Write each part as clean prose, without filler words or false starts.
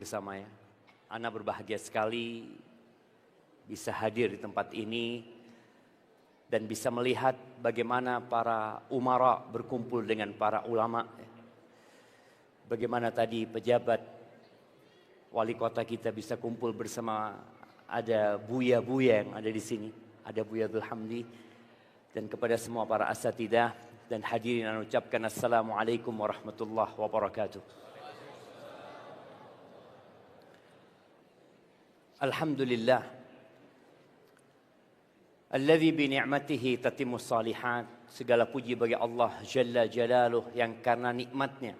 bersama ya. Ana berbahagia sekali bisa hadir di tempat ini dan bisa melihat bagaimana para umara berkumpul dengan para ulama. Bagaimana tadi pejabat wali kota kita bisa kumpul bersama, ada buya-buya yang ada di sini, ada Buya Abdul Hamdi, dan kepada semua para asatidah dan hadirin ana ucapkan assalamualaikum warahmatullahi wabarakatuh. Alhamdulillah alladzi bi ni'matihi tatimmus shalihat. Segala puji bagi Allah Jalla Jalaluh yang karena nikmatnya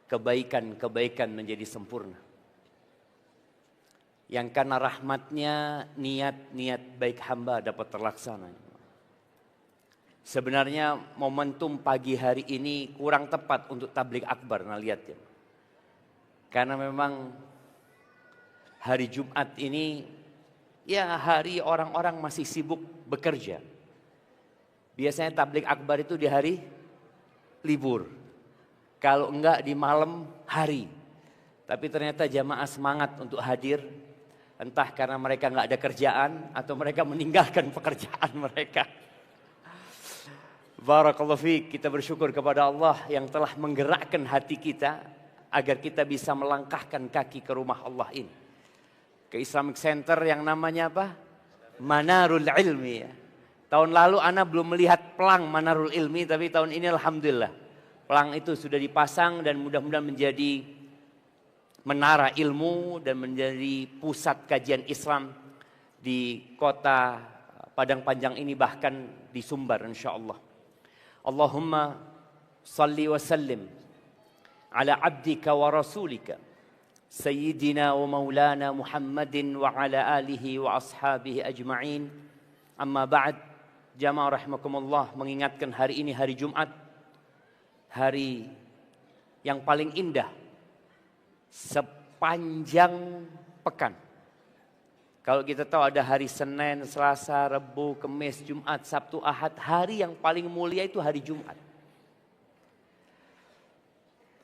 kebaikan-kebaikan menjadi sempurna. Yang karena rahmatnya niat-niat baik hamba dapat terlaksana. Sebenarnya momentum pagi hari ini kurang tepat untuk tabligh akbar, nah lihat ya. Karena memang hari Jumat ini ya hari orang-orang masih sibuk bekerja. Biasanya tabligh akbar itu di hari libur. Kalau enggak di malam hari. Tapi ternyata jamaah semangat untuk hadir. Entah karena mereka enggak ada kerjaan atau mereka meninggalkan pekerjaan mereka. Barakallahu fiik, kita bersyukur kepada Allah yang telah menggerakkan hati kita agar kita bisa melangkahkan kaki ke rumah Allah ini. Ke Islamic Center yang namanya apa? Manarul Ilmi ya. Tahun lalu ana belum melihat pelang Manarul Ilmi, tapi tahun ini alhamdulillah pelang itu sudah dipasang dan mudah-mudahan menjadi menara ilmu dan menjadi pusat kajian Islam di kota Padang Panjang ini, bahkan di Sumbar insyaallah. Allahumma salli wa sallim ala abdika wa rasulika Sayyidina wa maulana Muhammadin wa ala alihi wa ashabihi ajma'in. Amma ba'd, jamaah rahimakumullah, mengingatkan hari ini hari Jumat, hari yang paling indah sepanjang pekan. Kalau kita tahu ada hari Senin, Selasa, Rabu, Kamis, Jumat, Sabtu, Ahad, hari yang paling mulia itu hari Jumat.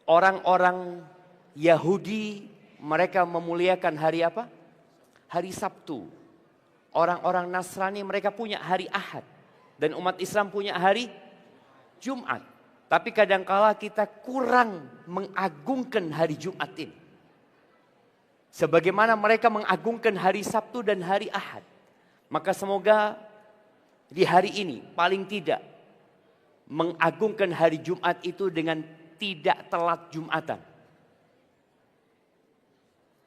Orang-orang Yahudi mereka memuliakan hari apa? Hari Sabtu. Orang-orang Nasrani mereka punya hari Ahad. Dan umat Islam punya hari Jumat. Tapi kadangkala kita kurang mengagungkan hari Jumat ini. Sebagaimana mereka mengagungkan hari Sabtu dan hari Ahad. Maka semoga di hari ini paling tidak mengagungkan hari Jumat itu dengan tidak telat Jumatan.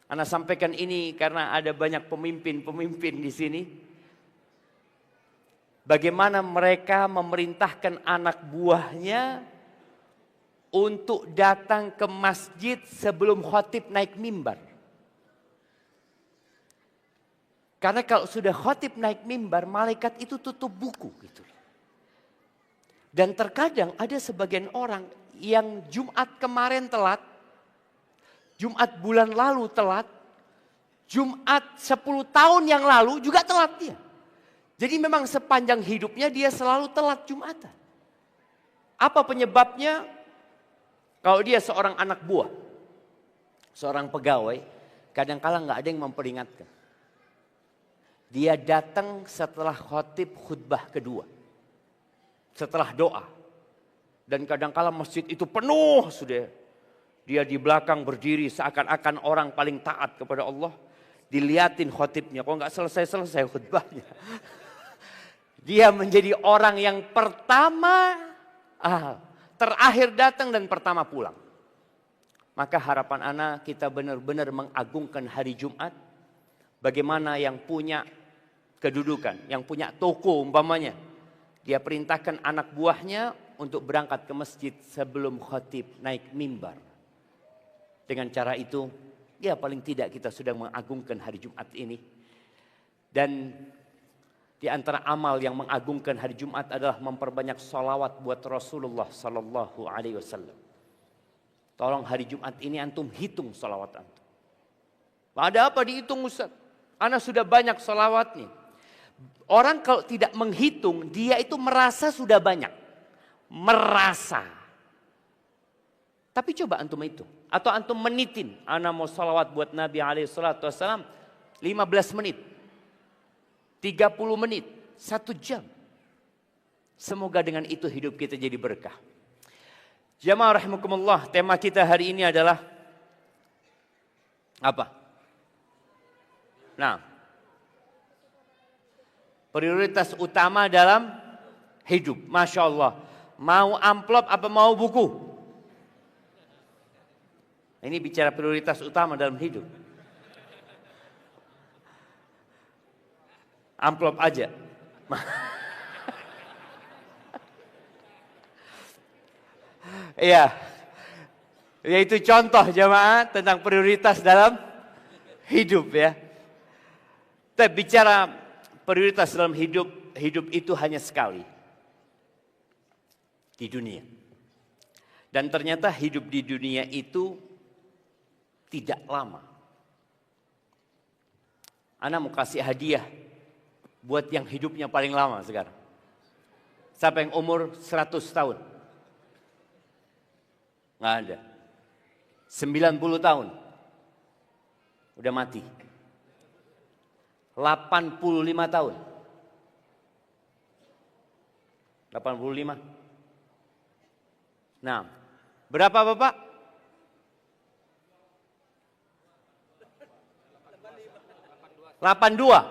Ana sampaikan ini karena ada banyak pemimpin-pemimpin di sini. Bagaimana mereka memerintahkan anak buahnya untuk datang ke masjid sebelum khatib naik mimbar. Karena kalau sudah khatib naik mimbar, malaikat itu tutup buku gitu. Dan terkadang ada sebagian orang yang Jumat kemarin telat, Jumat bulan lalu telat, Jumat 10 tahun yang lalu juga telat dia. Jadi memang sepanjang hidupnya dia selalu telat Jumatan. Apa penyebabnya? Kalau dia seorang anak buah, seorang pegawai, kadang-kala nggak ada yang memperingatkan. Dia datang setelah khatib khutbah kedua, setelah doa. Dan kadang-kala masjid itu penuh sudah. Dia di belakang berdiri seakan-akan orang paling taat kepada Allah. Diliatin khotibnya, kok nggak selesai-selesai khutbahnya. Dia menjadi orang yang pertama, terakhir datang dan pertama pulang. Maka harapan ana kita benar-benar mengagungkan hari Jumat. Bagaimana yang punya kedudukan, yang punya toko umpamanya. Dia perintahkan anak buahnya untuk berangkat ke masjid sebelum khatib naik mimbar. Dengan cara itu, ya paling tidak kita sudah mengagungkan hari Jumat ini. Dan di antara amal yang mengagungkan hari Jumat adalah memperbanyak salawat buat Rasulullah Sallallahu Alaihi Wasallam. Tolong hari Jumat ini antum hitung salawat antum. Ada apa dihitung Ustaz? Ana sudah banyak salawatnya. Orang kalau tidak menghitung, dia itu merasa sudah banyak. Merasa. Tapi coba antum hitung. Atau antum menitin, ana mau salawat buat Nabi SAW 15 menit, 30 menit, 1 jam. Semoga dengan itu hidup kita jadi berkah. Jamaah rahimakumullah, tema kita hari ini adalah apa? Nah, prioritas utama dalam hidup. Masya Allah. Mau amplop apa mau buku? Ini bicara prioritas utama dalam hidup. Amplop aja. Iya. Yaitu contoh jamaah tentang prioritas dalam hidup ya. Tapi bicara prioritas dalam hidup, hidup itu hanya sekali di dunia. Dan ternyata hidup di dunia itu tidak lama. Ana mau kasih hadiah buat yang hidupnya paling lama sekarang. Siapa yang umur 100 tahun? Nggak ada. 90 tahun. Udah mati. 85 tahun. 85. Nah, berapa Bapak? 82.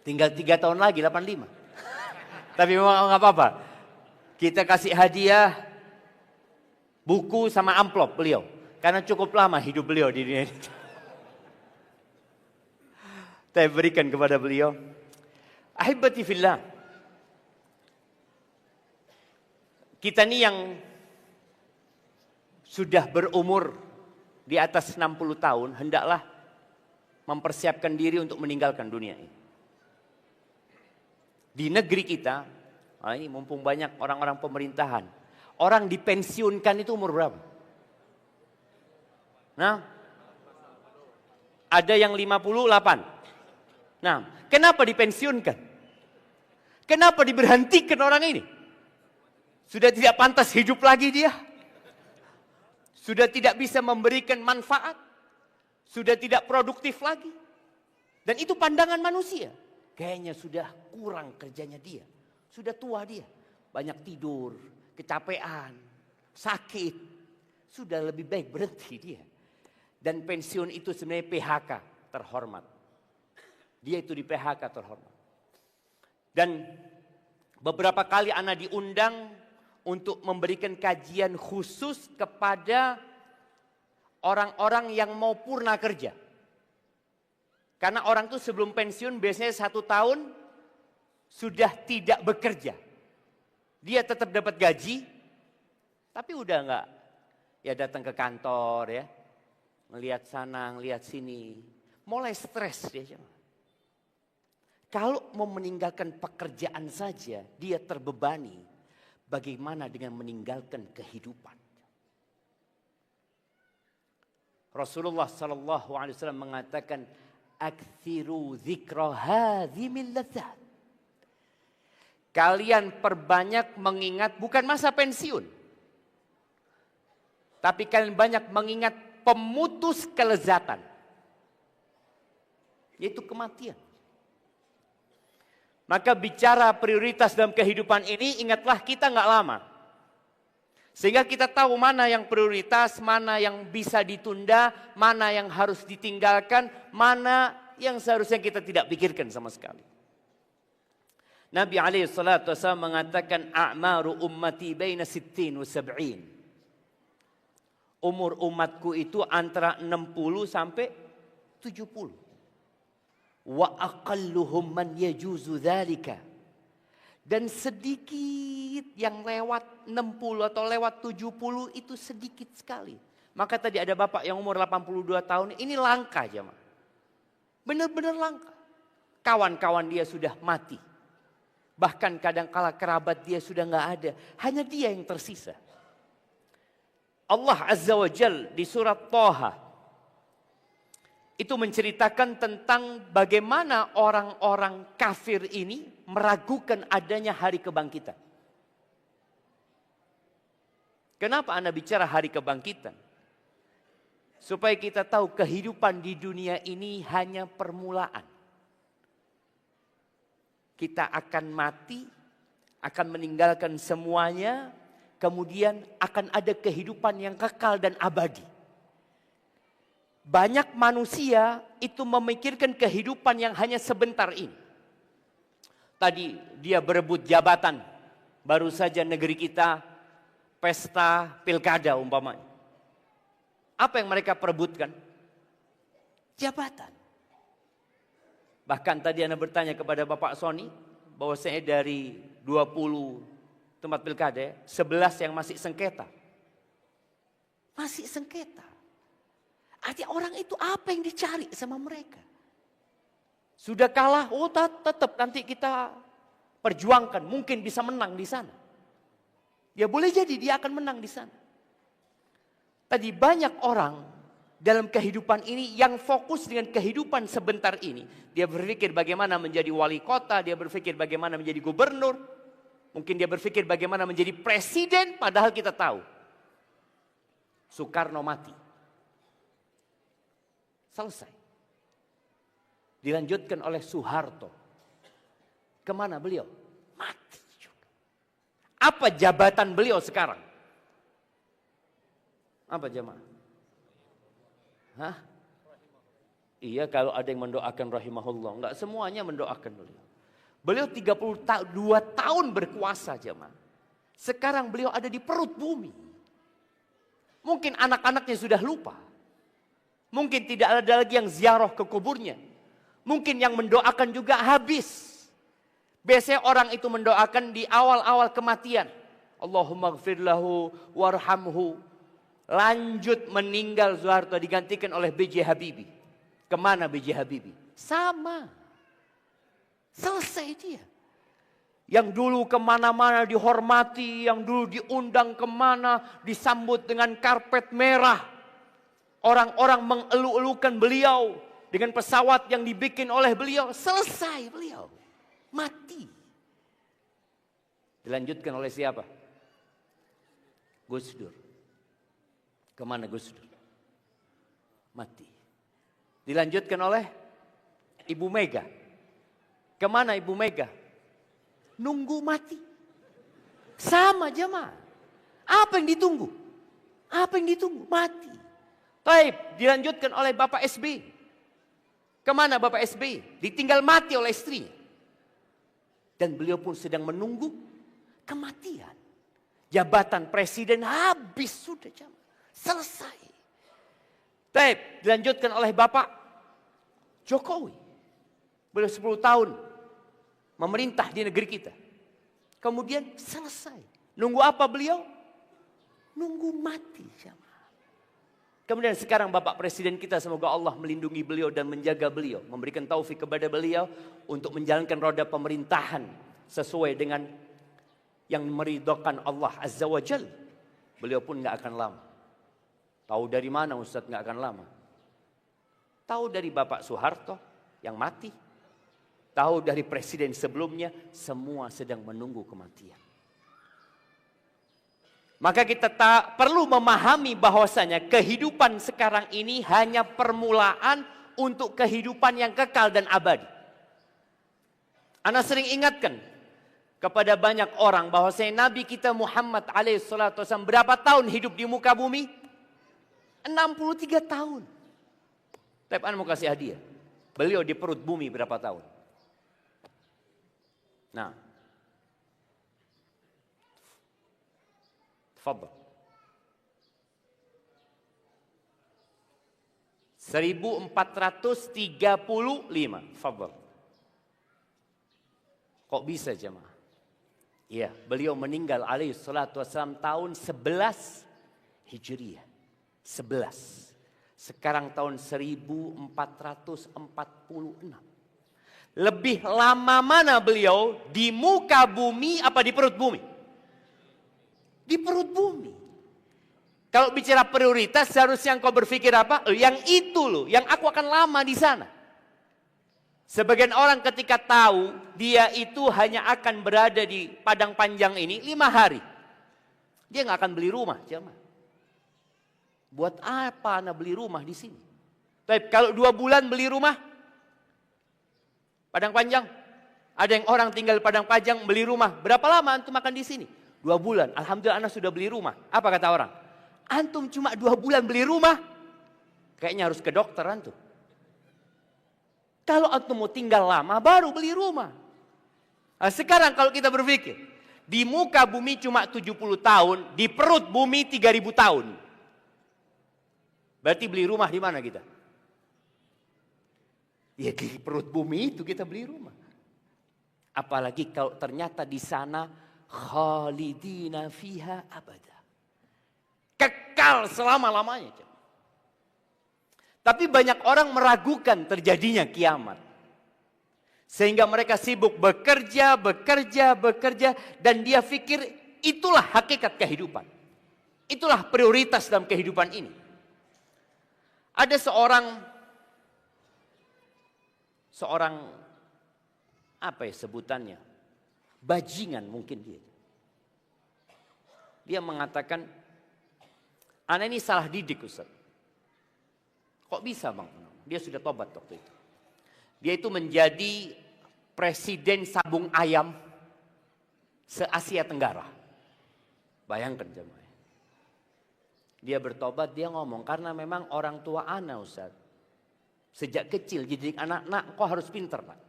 Tinggal 3 tahun lagi 85. Tapi memang nggak apa-apa. Kita kasih hadiah buku sama amplop beliau. Karena cukup lama hidup beliau di dunia ini. Saya berikan kepada beliau. Ahibati fillah. Kita ini yang sudah berumur di atas 60 tahun, hendaklah mempersiapkan diri untuk meninggalkan dunia ini. Di negeri kita, ini mumpung banyak orang-orang pemerintahan, orang dipensiunkan itu umur berapa? Nah, ada yang 58. Nah, kenapa dipensiunkan? Kenapa diberhentikan orang ini? Sudah tidak pantas hidup lagi dia. Sudah tidak bisa memberikan manfaat. Sudah tidak produktif lagi. Dan itu pandangan manusia. Kayaknya sudah kurang kerjanya dia. Sudah tua dia. Banyak tidur, kecapean, sakit. Sudah lebih baik berhenti dia. Dan pensiun itu sebenarnya PHK terhormat. Dia itu di PHK terhormat. Dan beberapa kali Ana diundang untuk memberikan kajian khusus kepada orang-orang yang mau purna kerja. Karena orang itu sebelum pensiun biasanya 1 tahun sudah tidak bekerja. Dia tetap dapat gaji, tapi udah enggak ya datang ke kantor ya. Ngelihat sana, ngelihat sini. Mulai stres dia. Kalau mau meninggalkan pekerjaan saja, dia terbebani. Bagaimana dengan meninggalkan kehidupan? Rasulullah SAW mengatakan, "Aktsiru dzikra hadzimil ladzat." Kalian perbanyak mengingat bukan masa pensiun, tapi kalian banyak mengingat pemutus kelezatan, yaitu kematian. Maka bicara prioritas dalam kehidupan ini, ingatlah kita nggak lama. Sehingga kita tahu mana yang prioritas, mana yang bisa ditunda, mana yang harus ditinggalkan, mana yang seharusnya kita tidak pikirkan sama sekali. Nabi SAW mengatakan, "A'maru ummati baina 60 wa 70." Umur umatku itu antara 60 sampai 70. Wa aqalluhum man yajuzu dzalika. Dan sedikit yang lewat 60 atau lewat 70 itu sedikit sekali. Maka tadi ada bapak yang umur 82 tahun, ini langka jemaah. Benar-benar langka. Kawan-kawan dia sudah mati. Bahkan kadang-kala kerabat dia sudah nggak ada. Hanya dia yang tersisa. Allah Azza wa Jal di surat Thaha itu menceritakan tentang bagaimana orang-orang kafir ini meragukan adanya hari kebangkitan. Kenapa Anda bicara hari kebangkitan? Supaya kita tahu kehidupan di dunia ini hanya permulaan. Kita akan mati, akan meninggalkan semuanya, kemudian akan ada kehidupan yang kekal dan abadi. Banyak manusia itu memikirkan kehidupan yang hanya sebentar ini. Tadi dia berebut jabatan. Baru saja negeri kita pesta pilkada umpamanya. Apa yang mereka perebutkan? Jabatan. Bahkan tadi Anda bertanya kepada Bapak Sony, bahwa saya dari 20 tempat pilkada, 11 yang masih sengketa. Masih sengketa. Artinya orang itu apa yang dicari sama mereka? Sudah kalah, oh tetap nanti kita perjuangkan. Mungkin bisa menang di sana. Ya boleh jadi dia akan menang di sana. Tadi banyak orang dalam kehidupan ini yang fokus dengan kehidupan sebentar ini. Dia berpikir bagaimana menjadi wali kota, dia berpikir bagaimana menjadi gubernur. Mungkin dia berpikir bagaimana menjadi presiden, padahal kita tahu. Soekarno mati. Selesai. Dilanjutkan oleh Soeharto. Kemana beliau? Mati juga. Apa jabatan beliau sekarang? Apa jemaah? Hah? Iya, kalau ada yang mendoakan rahimahullah. Enggak semuanya mendoakan beliau. Beliau 32 tahun berkuasa jemaah. Sekarang beliau ada di perut bumi. Mungkin anak-anaknya sudah lupa. Mungkin tidak ada lagi yang ziarah ke kuburnya. Mungkin yang mendoakan juga habis. Biasanya orang itu mendoakan di awal-awal kematian. Allahumma gfir lahu warhamhu. Lanjut meninggal Soeharto digantikan oleh B.J. Habibie. Kemana B.J. Habibie? Sama. Selesai dia. Yang dulu kemana-mana dihormati, yang dulu diundang kemana, disambut dengan karpet merah. Orang-orang mengeluh-elukan beliau dengan pesawat yang dibikin oleh beliau. Selesai beliau. Mati. Dilanjutkan oleh siapa? Gus Dur. Kemana Gus Dur? Mati. Dilanjutkan oleh Ibu Mega. Kemana Ibu Mega? Nunggu mati. Sama jemaah. Apa yang ditunggu? Apa yang ditunggu? Mati. Taib. Dilanjutkan oleh Bapak SBY. Kemana Bapak SBY? Ditinggal mati oleh istrinya. Dan beliau pun sedang menunggu kematian. Jabatan presiden habis sudah jemaah. Selesai. Taib. Dilanjutkan oleh Bapak Jokowi. Beliau 10 tahun memerintah di negeri kita. Kemudian selesai. Nunggu apa beliau? Nunggu mati. Kemudian sekarang Bapak Presiden kita, semoga Allah melindungi beliau dan menjaga beliau. Memberikan taufik kepada beliau untuk menjalankan roda pemerintahan sesuai dengan yang meridhokan Allah Azza wa Jal. Beliau pun gak akan lama. Tahu dari mana Ustaz gak akan lama? Tahu dari Bapak Soeharto yang mati. Tahu dari presiden sebelumnya, semua sedang menunggu kematian. Maka kita tak perlu memahami bahwasanya kehidupan sekarang ini hanya permulaan untuk kehidupan yang kekal dan abadi. Ana sering ingatkan kepada banyak orang bahwasanya Nabi kita Muhammad alaihissalam berapa tahun hidup di muka bumi? 63 tahun. Tapi Ana mau kasih hadiah. Beliau di perut bumi berapa tahun? Nah. Tafadhal. 1435. Tafadhal. Kok bisa jemaah? Iya, beliau meninggal alaihi salatu wassalam tahun 11 Hijriah. 11. Sekarang tahun 1446. Lebih lama mana beliau di muka bumi apa di perut bumi? Di perut bumi. Kalau bicara prioritas seharusnya engkau berpikir apa? Yang itu loh, yang aku akan lama di sana. Sebagian orang ketika tahu dia itu hanya akan berada di padang panjang ini 5 hari. Dia nggak akan beli rumah, jemaah. Buat apa Anda beli rumah di sini? Tapi kalau 2 bulan beli rumah, Padang Panjang. Ada yang orang tinggal Padang Panjang beli rumah. Berapa lama antum makan di sini? 2 bulan. Alhamdulillah Anda sudah beli rumah. Apa kata orang? Antum cuma 2 bulan beli rumah. Kayaknya harus ke dokter antum. Kalau antum mau tinggal lama baru beli rumah. Nah, sekarang kalau kita berpikir. Di muka bumi cuma 70 tahun. Di perut bumi 3000 tahun. Berarti beli rumah di mana kita? Ya di perut bumi itu kita beli rumah. Apalagi kalau ternyata di sana khalidina fiha abada. Kekal selama-lamanya. Tapi banyak orang meragukan terjadinya kiamat. Sehingga mereka sibuk bekerja. Dan dia pikir itulah hakikat kehidupan. Itulah prioritas dalam kehidupan ini. Ada seorang apa ya sebutannya? Bajingan mungkin dia. Dia mengatakan, "Ana ini salah didik, Ustaz." Kok bisa, Bang? Dia sudah tobat waktu itu. Dia itu menjadi presiden sabung ayam se-Asia Tenggara. Bayangkan jemaah. Dia bertobat, dia ngomong, karena memang orang tua ana, Ustaz. Sejak kecil dididik anak, engkau harus pintar, Pak.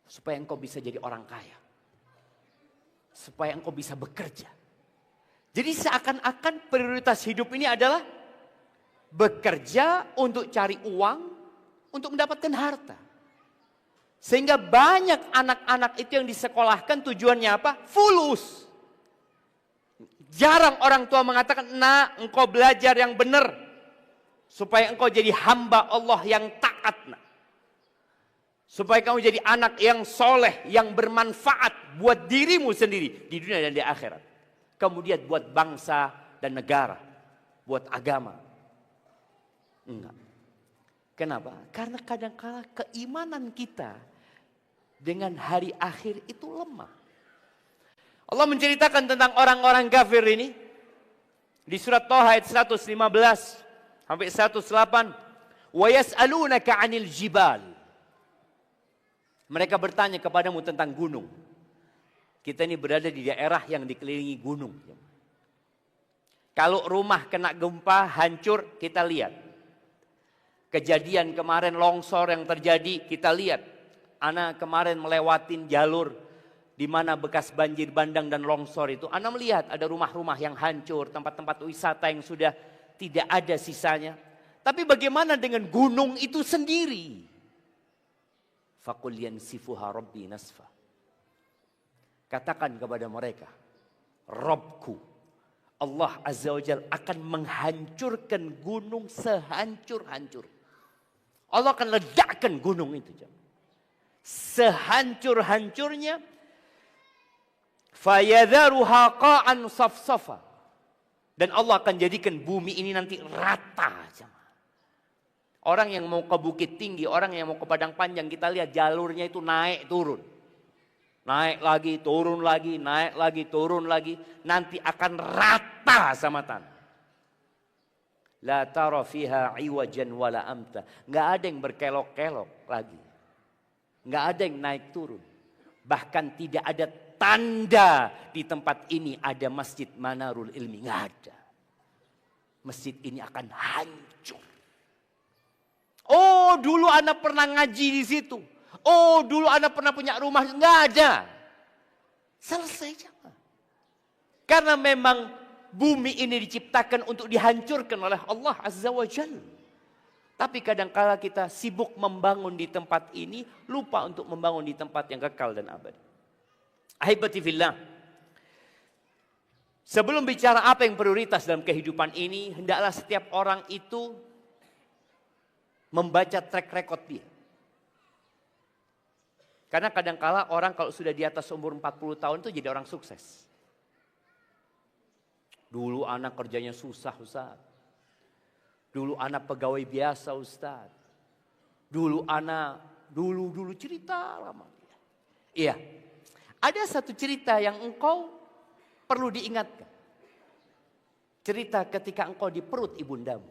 Supaya engkau bisa jadi orang kaya. Supaya engkau bisa bekerja. Jadi seakan-akan prioritas hidup ini adalah bekerja untuk cari uang, untuk mendapatkan harta. Sehingga banyak anak-anak itu yang disekolahkan tujuannya apa? Fulus. Jarang orang tua mengatakan, "Nak, engkau belajar yang benar. Supaya engkau jadi hamba Allah yang taat, nak. Supaya kamu jadi anak yang soleh, yang bermanfaat buat dirimu sendiri di dunia dan di akhirat. Kemudian buat bangsa dan negara, buat agama." Enggak. Kenapa? Karena kadang-kala keimanan kita dengan hari akhir itu lemah. Allah menceritakan tentang orang-orang kafir ini di surat Thaha ayat 115 sampai 108. Wa yas'alunaka 'anil jibal. Mereka bertanya kepadamu tentang gunung. Kita ini berada di daerah yang dikelilingi gunung. Kalau rumah kena gempa hancur, kita lihat. Kejadian kemarin longsor yang terjadi, kita lihat. Ana kemarin melewatin jalur di mana bekas banjir bandang dan longsor itu. Ana melihat ada rumah-rumah yang hancur, tempat-tempat wisata yang sudah tidak ada sisanya. Tapi bagaimana dengan gunung itu sendiri? Faqul yansifuha rabbi nasfa. Katakan kepada mereka, Rabbku, Allah Azza wa Jalla akan menghancurkan gunung sehancur-hancur. Allah akan ledakkan gunung itu. Sehancur-hancurnya. Fayadharuha qa'an safsafa. Dan Allah akan jadikan bumi ini nanti rata. Orang yang mau ke Bukit Tinggi, orang yang mau ke Padang Panjang, kita lihat jalurnya itu naik turun. Naik lagi, turun lagi, naik lagi, turun lagi. Nanti akan rata sama tanah. La tara fiha iwajan wala amta. Nggak ada yang berkelok-kelok lagi. Nggak ada yang naik turun. Bahkan tidak ada tanda di tempat ini ada Masjid Manarul Ilmi. Nggak ada. Masjid ini akan hancur. Oh, dulu anak pernah ngaji di situ. Oh, dulu anak pernah punya rumah. Nggak ada. Selesai jangan. Karena memang bumi ini diciptakan untuk dihancurkan oleh Allah Azza wa Jalla. Tapi kadangkala kita sibuk membangun di tempat ini, lupa untuk membangun di tempat yang kekal dan abadi. Ahibati fillah. Sebelum bicara apa yang prioritas dalam kehidupan ini, hendaklah setiap orang itu membaca track record dia. Karena kadangkala orang kalau sudah di atas umur 40 tahun itu jadi orang sukses. Dulu anak kerjanya susah, Ustaz. Dulu anak pegawai biasa, Ustaz. Dulu cerita lama. Iya. Ada satu cerita yang engkau perlu diingatkan. Cerita ketika engkau di perut ibundamu.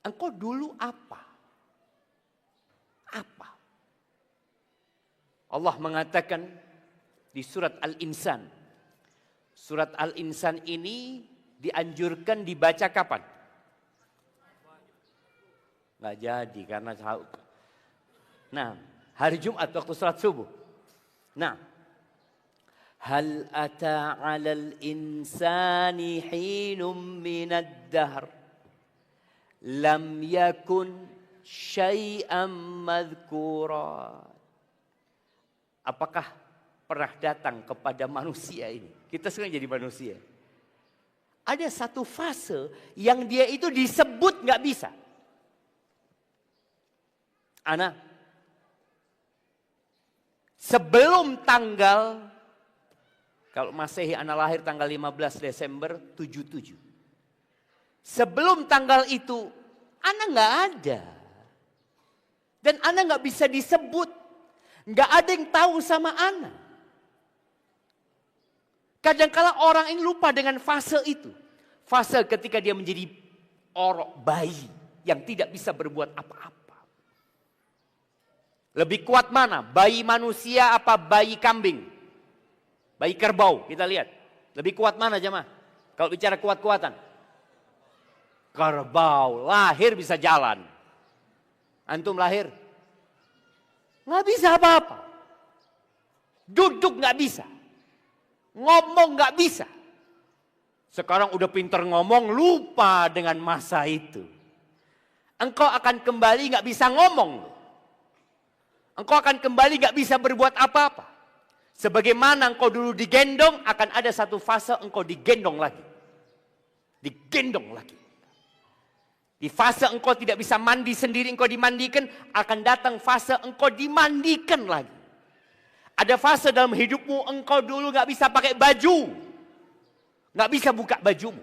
Engkau dulu apa? Apa? Allah mengatakan di surat Al-Insan. Surat Al-Insan ini dianjurkan dibaca kapan? Nggak jadi karena hari Jumat waktu salat subuh. Hal ata 'alal insani hinum minad dahr lam yakun syai'an madhkura. Apakah pernah datang kepada manusia ini? Kita sekarang jadi manusia. Ada satu fase yang dia itu disebut nggak bisa. Ana, sebelum tanggal, kalau Masehi ana lahir tanggal 15 Desember 77. Sebelum tanggal itu, ana nggak ada. Dan ana nggak bisa disebut. Nggak ada yang tahu sama ana. Kadang-kala orang ini lupa dengan fase itu. Fase ketika dia menjadi orok bayi yang tidak bisa berbuat apa-apa. Lebih kuat mana? Bayi manusia apa bayi kambing? Bayi kerbau, kita lihat. Lebih kuat mana jemaah? Kalau bicara kuat-kuatan. Kerbau, lahir bisa jalan. Antum lahir? Nggak bisa apa-apa. Duduk nggak bisa. Ngomong nggak bisa. Sekarang udah pinter ngomong, lupa dengan masa itu. Engkau akan kembali nggak bisa ngomong. Engkau akan kembali nggak bisa berbuat apa-apa. Sebagaimana engkau dulu digendong, akan ada satu fase engkau digendong lagi. Digendong lagi. Di fase engkau tidak bisa mandi sendiri, engkau dimandikan, akan datang fase engkau dimandikan lagi. Ada fase dalam hidupmu engkau dulu nggak bisa pakai baju. Nggak bisa buka bajumu.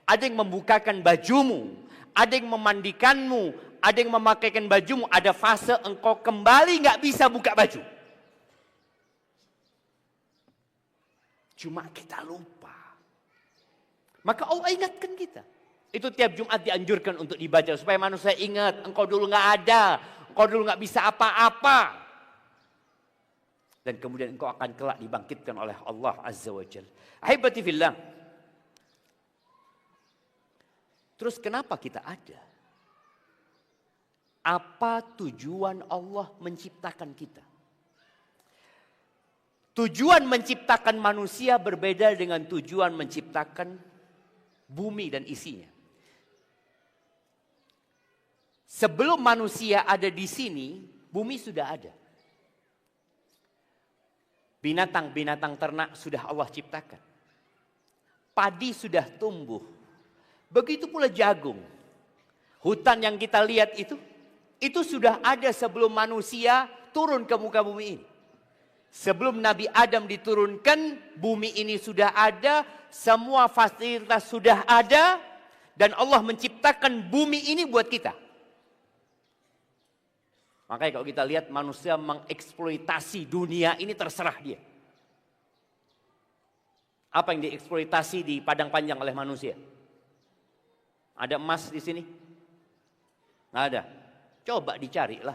Ada yang membukakan bajumu. Ada yang memandikanmu. Ada yang memakaikan bajumu. Ada fase engkau kembali nggak bisa buka baju. Cuma kita lupa. Maka Allah ingatkan kita. Itu tiap Jumat dianjurkan untuk dibaca. Supaya manusia ingat. Engkau dulu nggak ada. Engkau dulu nggak bisa apa-apa. Dan kemudian engkau akan kelak dibangkitkan oleh Allah Azza wa Jalla. Ahibati fillah. Terus kenapa kita ada? Apa tujuan Allah menciptakan kita? Tujuan menciptakan manusia berbeda dengan tujuan menciptakan bumi dan isinya. Sebelum manusia ada di sini, bumi sudah ada. Binatang-binatang ternak sudah Allah ciptakan. Padi sudah tumbuh. Begitu pula jagung. Hutan yang kita lihat itu sudah ada sebelum manusia turun ke muka bumi ini. Sebelum Nabi Adam diturunkan, bumi ini sudah ada, semua fasilitas sudah ada, dan Allah menciptakan bumi ini buat kita. Makanya kalau kita lihat manusia mengeksploitasi dunia ini terserah dia. Apa yang dieksploitasi di padang panjang oleh manusia? Ada emas di sini? Nggak ada. Coba dicarilah.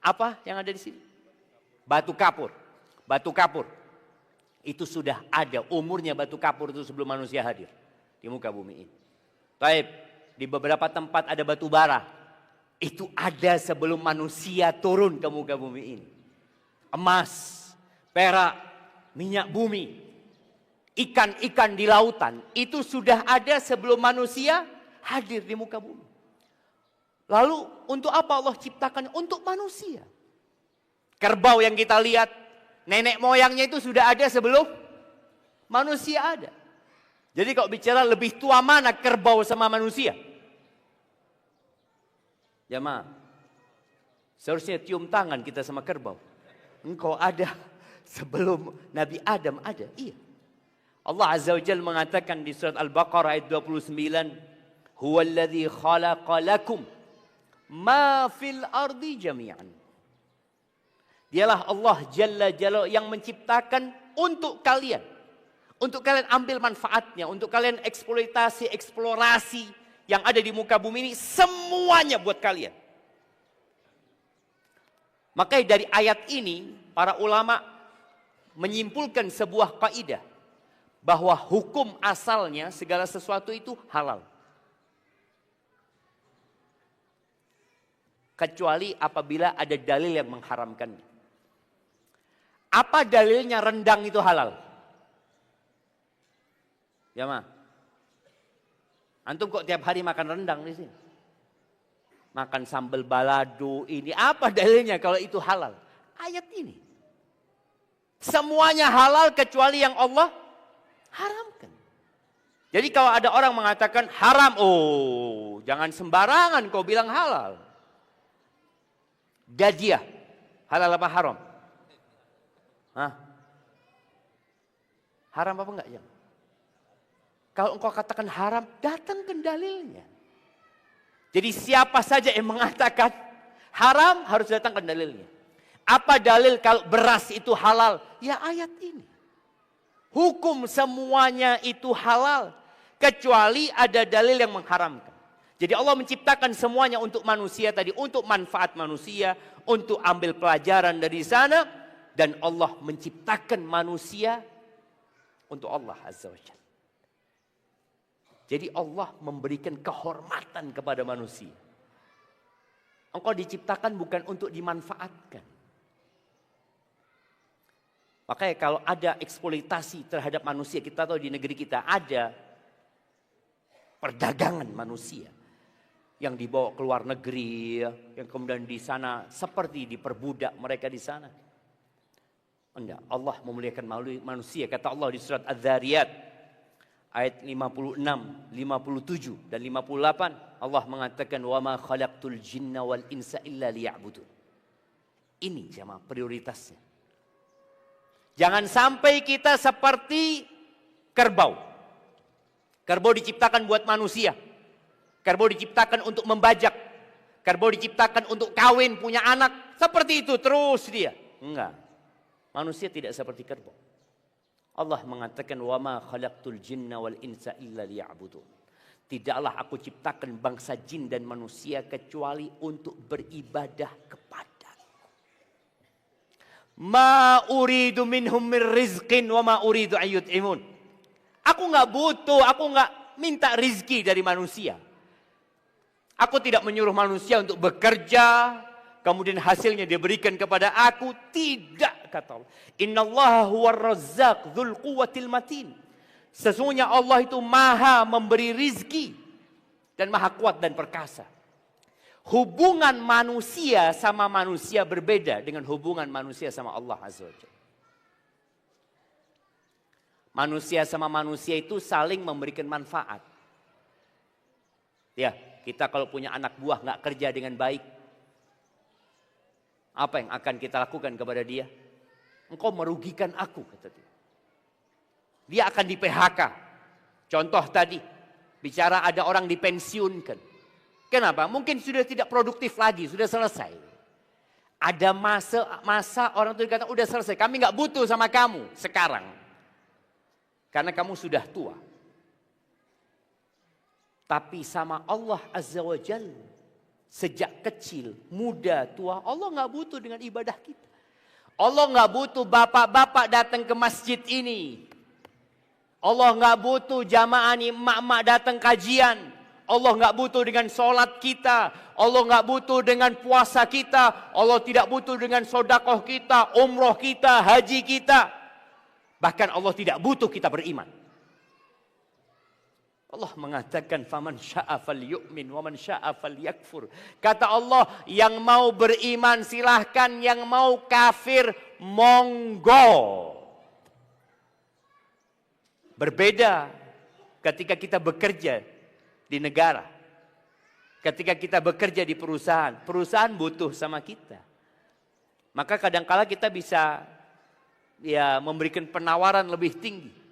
Apa yang ada di sini? Batu kapur. Batu kapur. Itu sudah ada. Umurnya batu kapur itu sebelum manusia hadir di muka bumi ini. Baik, di beberapa tempat ada batu bara. Itu ada sebelum manusia turun ke muka bumi ini. Emas, perak, minyak bumi, ikan-ikan di lautan. Itu sudah ada sebelum manusia hadir di muka bumi. Lalu untuk apa Allah ciptakan? Untuk manusia. Kerbau yang kita lihat, nenek moyangnya itu sudah ada sebelum manusia ada. Jadi kalau bicara lebih tua mana kerbau sama manusia? Jamaah, seharusnya cium tangan kita sama kerbau. Engkau ada sebelum Nabi Adam ada. Iya. Allah Azza wa Jalla mengatakan di surat Al-Baqarah ayat 29, "Huwallazi khalaqa lakum ma fil ardi jami'an." Dialah Allah Jalla Jalla yang menciptakan untuk kalian. Untuk kalian ambil manfaatnya, untuk kalian eksploitasi, eksplorasi yang ada di muka bumi ini, semuanya buat kalian. Makanya dari ayat ini, para ulama menyimpulkan sebuah kaidah bahwa hukum asalnya segala sesuatu itu halal. Kecuali apabila ada dalil yang mengharamkannya. Apa dalilnya rendang itu halal? Ya mah. Antum kok tiap hari makan rendang di sini? Makan sambal balado ini. Apa dalilnya kalau itu halal? Ayat ini. Semuanya halal kecuali yang Allah haramkan. Jadi kalau ada orang mengatakan haram, oh jangan sembarangan kau bilang halal. Gajiah, halal apa haram? Hah? Haram apa enggak ya? Kalau engkau katakan haram, datangkan dalilnya. Jadi siapa saja yang mengatakan haram harus datangkan dalilnya. Apa dalil kalau beras itu halal? Ya ayat ini. Hukum semuanya itu halal. Kecuali ada dalil yang mengharamkan. Jadi Allah menciptakan semuanya untuk manusia tadi. Untuk manfaat manusia. Untuk ambil pelajaran dari sana. Dan Allah menciptakan manusia untuk Allah Azza wa Jalla. Jadi Allah memberikan kehormatan kepada manusia. Engkau diciptakan bukan untuk dimanfaatkan. Makanya kalau ada eksploitasi terhadap manusia, kita tahu di negeri kita ada perdagangan manusia. Yang dibawa ke luar negeri, yang kemudian di sana seperti diperbudak mereka di sana. Enggak, Allah memuliakan manusia. Kata Allah di surat Az-Zariyat. Ayat 56, 57 dan 58 Allah mengatakan wa ma khalaqtul jinna wal insa illa liya'budun. Ini jemaah prioritasnya. Jangan sampai kita seperti kerbau. Kerbau diciptakan buat manusia. Kerbau diciptakan untuk membajak. Kerbau diciptakan untuk kawin, punya anak. Seperti itu terus dia. Enggak. Manusia tidak seperti kerbau. Allah mengatakan wa ma khalaqtul jinna wal insa illa liya'budun. Tidaklah aku ciptakan bangsa jin dan manusia kecuali untuk beribadah kepadaku. Ma uridu minhum min rizqin wa ma uridu an yut'imun. Aku enggak butuh, aku enggak minta rizki dari manusia. Aku tidak menyuruh manusia untuk bekerja, kemudian hasilnya diberikan kepada aku. Tidak, kata Allah. Innallaha huwar razzaq dzul quwwatil matin. Sesungguhnya Allah itu maha memberi rizki. Dan maha kuat dan perkasa. Hubungan manusia sama manusia berbeda dengan hubungan manusia sama Allah Azza wa Jalla. Manusia sama manusia itu saling memberikan manfaat. Ya, kita kalau punya anak buah nggak kerja dengan baik, apa yang akan kita lakukan kepada dia? Engkau merugikan aku, kata dia. Dia akan di PHK. Contoh tadi, bicara ada orang dipensiunkan. Kenapa? Mungkin sudah tidak produktif lagi, sudah selesai. Ada masa orang itu dikatakan udah selesai, kami nggak butuh sama kamu sekarang. Karena kamu sudah tua. Tapi sama Allah Azza wa Jalla, sejak kecil, muda, tua, Allah nggak butuh dengan ibadah kita. Allah nggak butuh bapak-bapak datang ke masjid ini. Allah nggak butuh jamaah nih, emak-emak datang kajian. Allah nggak butuh dengan sholat kita. Allah nggak butuh dengan puasa kita. Allah tidak butuh dengan sodakoh kita, umroh kita, haji kita. Bahkan Allah tidak butuh kita beriman. Allah mengatakan faman syaa falyu'min wa man syaa falyakfur. Kata Allah, yang mau beriman silahkan, yang mau kafir monggo. Berbeda ketika kita bekerja di negara. Ketika kita bekerja di perusahaan, perusahaan butuh sama kita. Maka kadangkala kita bisa memberikan penawaran lebih tinggi.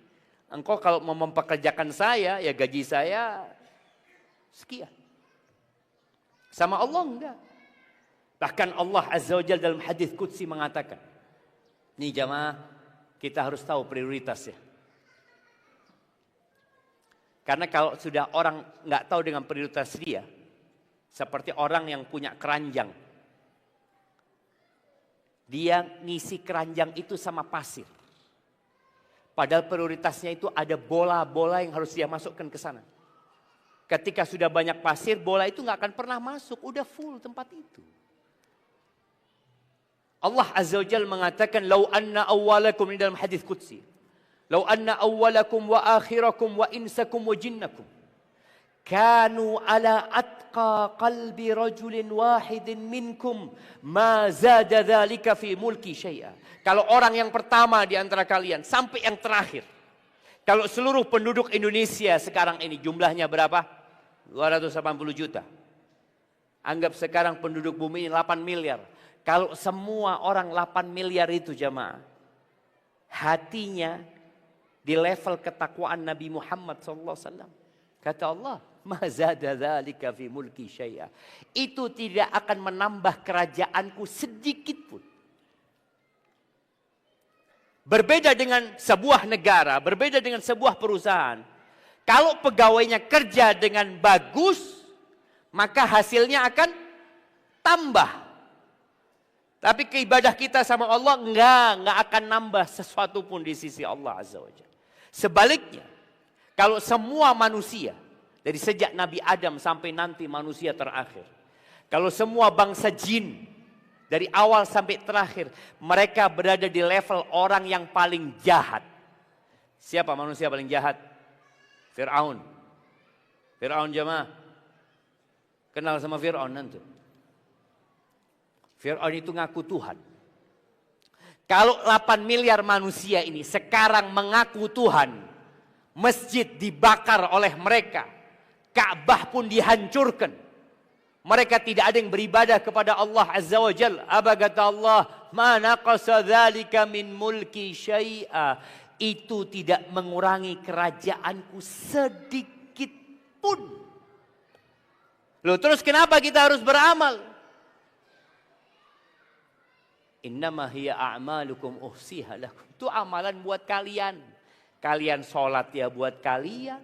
Engkau kalau mau mempekerjakan saya, ya gaji saya sekian. Sama Allah enggak. Bahkan Allah Azza wa Jalla dalam hadis qudsi mengatakan, nih jamaah, kita harus tahu prioritasnya. Karena kalau sudah orang nggak tahu dengan prioritas dia, seperti orang yang punya keranjang. Dia ngisi keranjang itu sama pasir. Padahal prioritasnya itu ada bola-bola yang harus dia masukkan ke sana. Ketika sudah banyak pasir, bola itu nggak akan pernah masuk. Udah full tempat itu. Allah Azza wa Jalla mengatakan, "Lau anna awwalakum," ini dalam hadis qudsi. "Lau anna awwalakum wa akhirakum wa insakum wa jinnakum kanu ala atqa qalbi rajulin wahidin minkum ma zada dzalika fi mulki syai'a." Kalau orang yang pertama di antara kalian sampai yang terakhir. Kalau seluruh penduduk Indonesia sekarang ini jumlahnya berapa? 280 juta. Anggap sekarang penduduk bumi ini 8 miliar. Kalau semua orang 8 miliar itu jamaah, hatinya di level ketakwaan Nabi Muhammad SAW. Kata Allah, "Ma zada dzalika fi mulki syai'a." Itu tidak akan menambah kerajaanku sedikit pun. Berbeda dengan sebuah negara, berbeda dengan sebuah perusahaan. Kalau pegawainya kerja dengan bagus, maka hasilnya akan tambah. Tapi keibadah kita sama Allah enggak akan nambah sesuatu pun di sisi Allah Azza wa Jalla. Sebaliknya, kalau semua manusia, dari sejak Nabi Adam sampai nanti manusia terakhir. Kalau semua bangsa jin, dari awal sampai terakhir, mereka berada di level orang yang paling jahat. Siapa manusia paling jahat? Fir'aun. Fir'aun jemaah. Kenal sama Fir'aun nanti. Fir'aun itu ngaku Tuhan. Kalau 8 miliar manusia ini sekarang mengaku Tuhan, masjid dibakar oleh mereka, Ka'bah pun dihancurkan. Mereka tidak ada yang beribadah kepada Allah Azza wa Jalla. Apa kata Allah? "Ma naqasa dzalika min mulki syai'a." Itu tidak mengurangi kerajaanku sedikit pun. Loh, terus kenapa kita harus beramal? Innama hiya a'malukum uhsiha lakum. Itu amalan buat kalian. Kalian sholat ya buat kalian.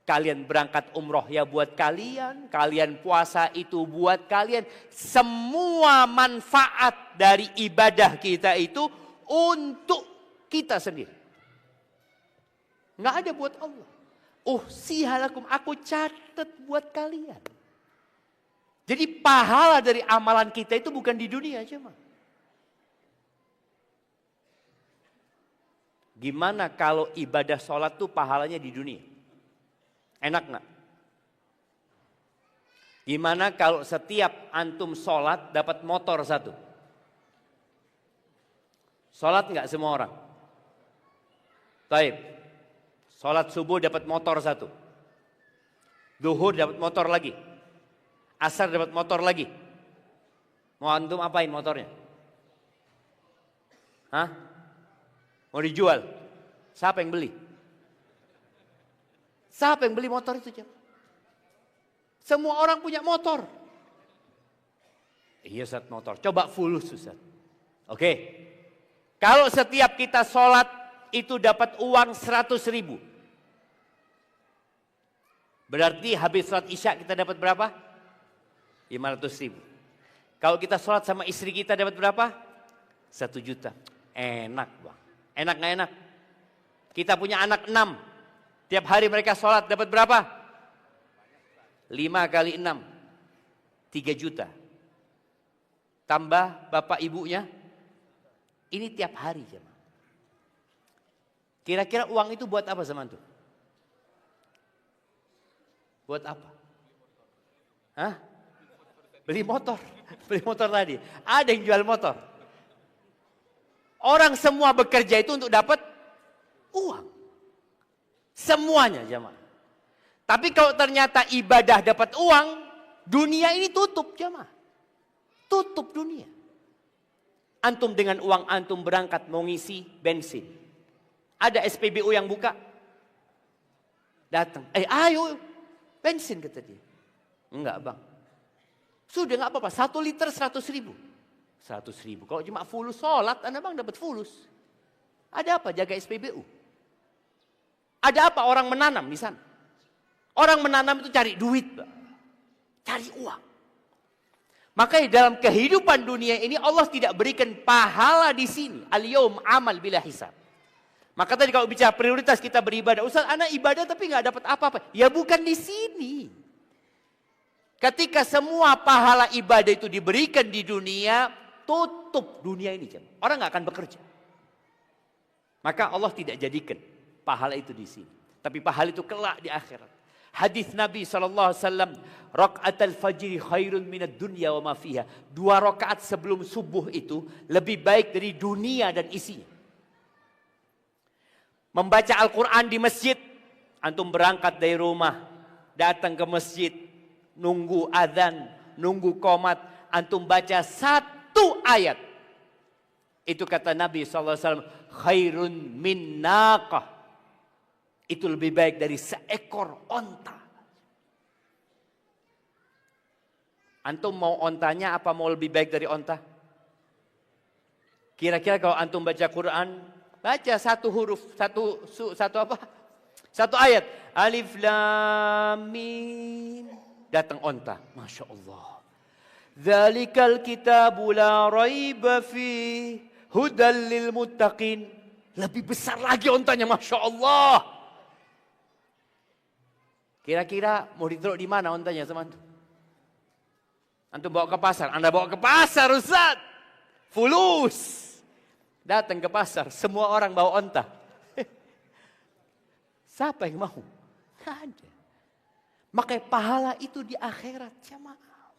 Kalian berangkat umroh ya buat kalian. Kalian puasa itu buat kalian. Semua manfaat dari ibadah kita itu untuk kita sendiri. Nggak ada buat Allah. Uhsiha lakum. Aku catat buat kalian. Jadi pahala dari amalan kita itu bukan di dunia aja, Mas. Gimana kalau ibadah sholat tuh pahalanya di dunia? Enak nggak? Gimana kalau setiap antum sholat dapat motor satu? Sholat nggak semua orang? Taib. Sholat subuh dapat motor satu. Duhur dapat motor lagi. Asar dapat motor lagi. Mau antum apain motornya? Hah? Mau dijual? Siapa yang beli? Siapa yang beli motor itu? Semua orang punya motor. Iya Ustaz, motor. Coba fulus Ustaz. Oke. Kalau setiap kita sholat itu dapat uang 100.000. Berarti habis sholat isya kita dapat berapa? 500.000. Kalau kita sholat sama istri kita dapat berapa? 1 juta. Enak bang. Enak gak enak? Kita punya anak 6. Tiap hari mereka sholat dapat berapa? 5 kali 6. 3 juta. Tambah bapak ibunya. Ini tiap hari. Kira-kira uang itu buat apa sama antum? Buat apa? Hah? Beli motor. Beli motor tadi. Ada yang jual motor. Orang semua bekerja itu untuk dapat uang. Semuanya jemaah. Tapi kalau ternyata ibadah dapat uang, dunia ini tutup jemaah. Tutup dunia. Antum dengan uang antum berangkat mau ngisi bensin. Ada SPBU yang buka. Datang. Ayo bensin kata dia. Enggak bang. Sudah enggak apa-apa. 1 liter 100.000. 100.000. Kalau cuma fulus sholat, Anda bang dapat fulus. Ada apa? Jaga SPBU. Ada apa? Orang menanam di sana. Orang menanam itu cari duit, cari uang. Makanya dalam kehidupan dunia ini Allah tidak berikan pahala di sini. Al-yaum amal bila hisab. Maka tadi kalau bicara prioritas kita beribadah, Ustaz, anak ibadah tapi nggak dapat apa-apa. Ya bukan di sini. Ketika semua pahala ibadah itu diberikan di dunia, tutup dunia ini. Orang nggak akan bekerja. Maka Allah tidak jadikan pahala itu di sini. Tapi pahala itu kelak di akhirat. Hadis Nabi SAW, rakaatul fajri khairun minad dunya wa ma fiha. 2 rakaat sebelum subuh itu lebih baik dari dunia dan isinya. Membaca Al-Quran di masjid, antum berangkat dari rumah, datang ke masjid, nunggu azan, nunggu qomat, antum baca 1 ayat. Itu kata Nabi SAW, khairun min naqah. Itu lebih baik dari seekor onta. Antum mau ontanya apa mau lebih baik dari onta? Kira-kira kalau antum baca Quran, baca 1 huruf, satu ayat. Alif lam mim. Datang onta. Masya Allah. Dzalikal kitabu la raiba fi hudal lil muttaqin. Lebih besar lagi ontanya, Masya Allah. Kira-kira mau ditaruh di mana ontanya sama antum? Antum bawa ke pasar. Anda bawa ke pasar, Ustaz. Fulus. Datang ke pasar. Semua orang bawa onta. Siapa yang mau? Tidak ada. Makanya pahala itu di akhirat. Jamaah.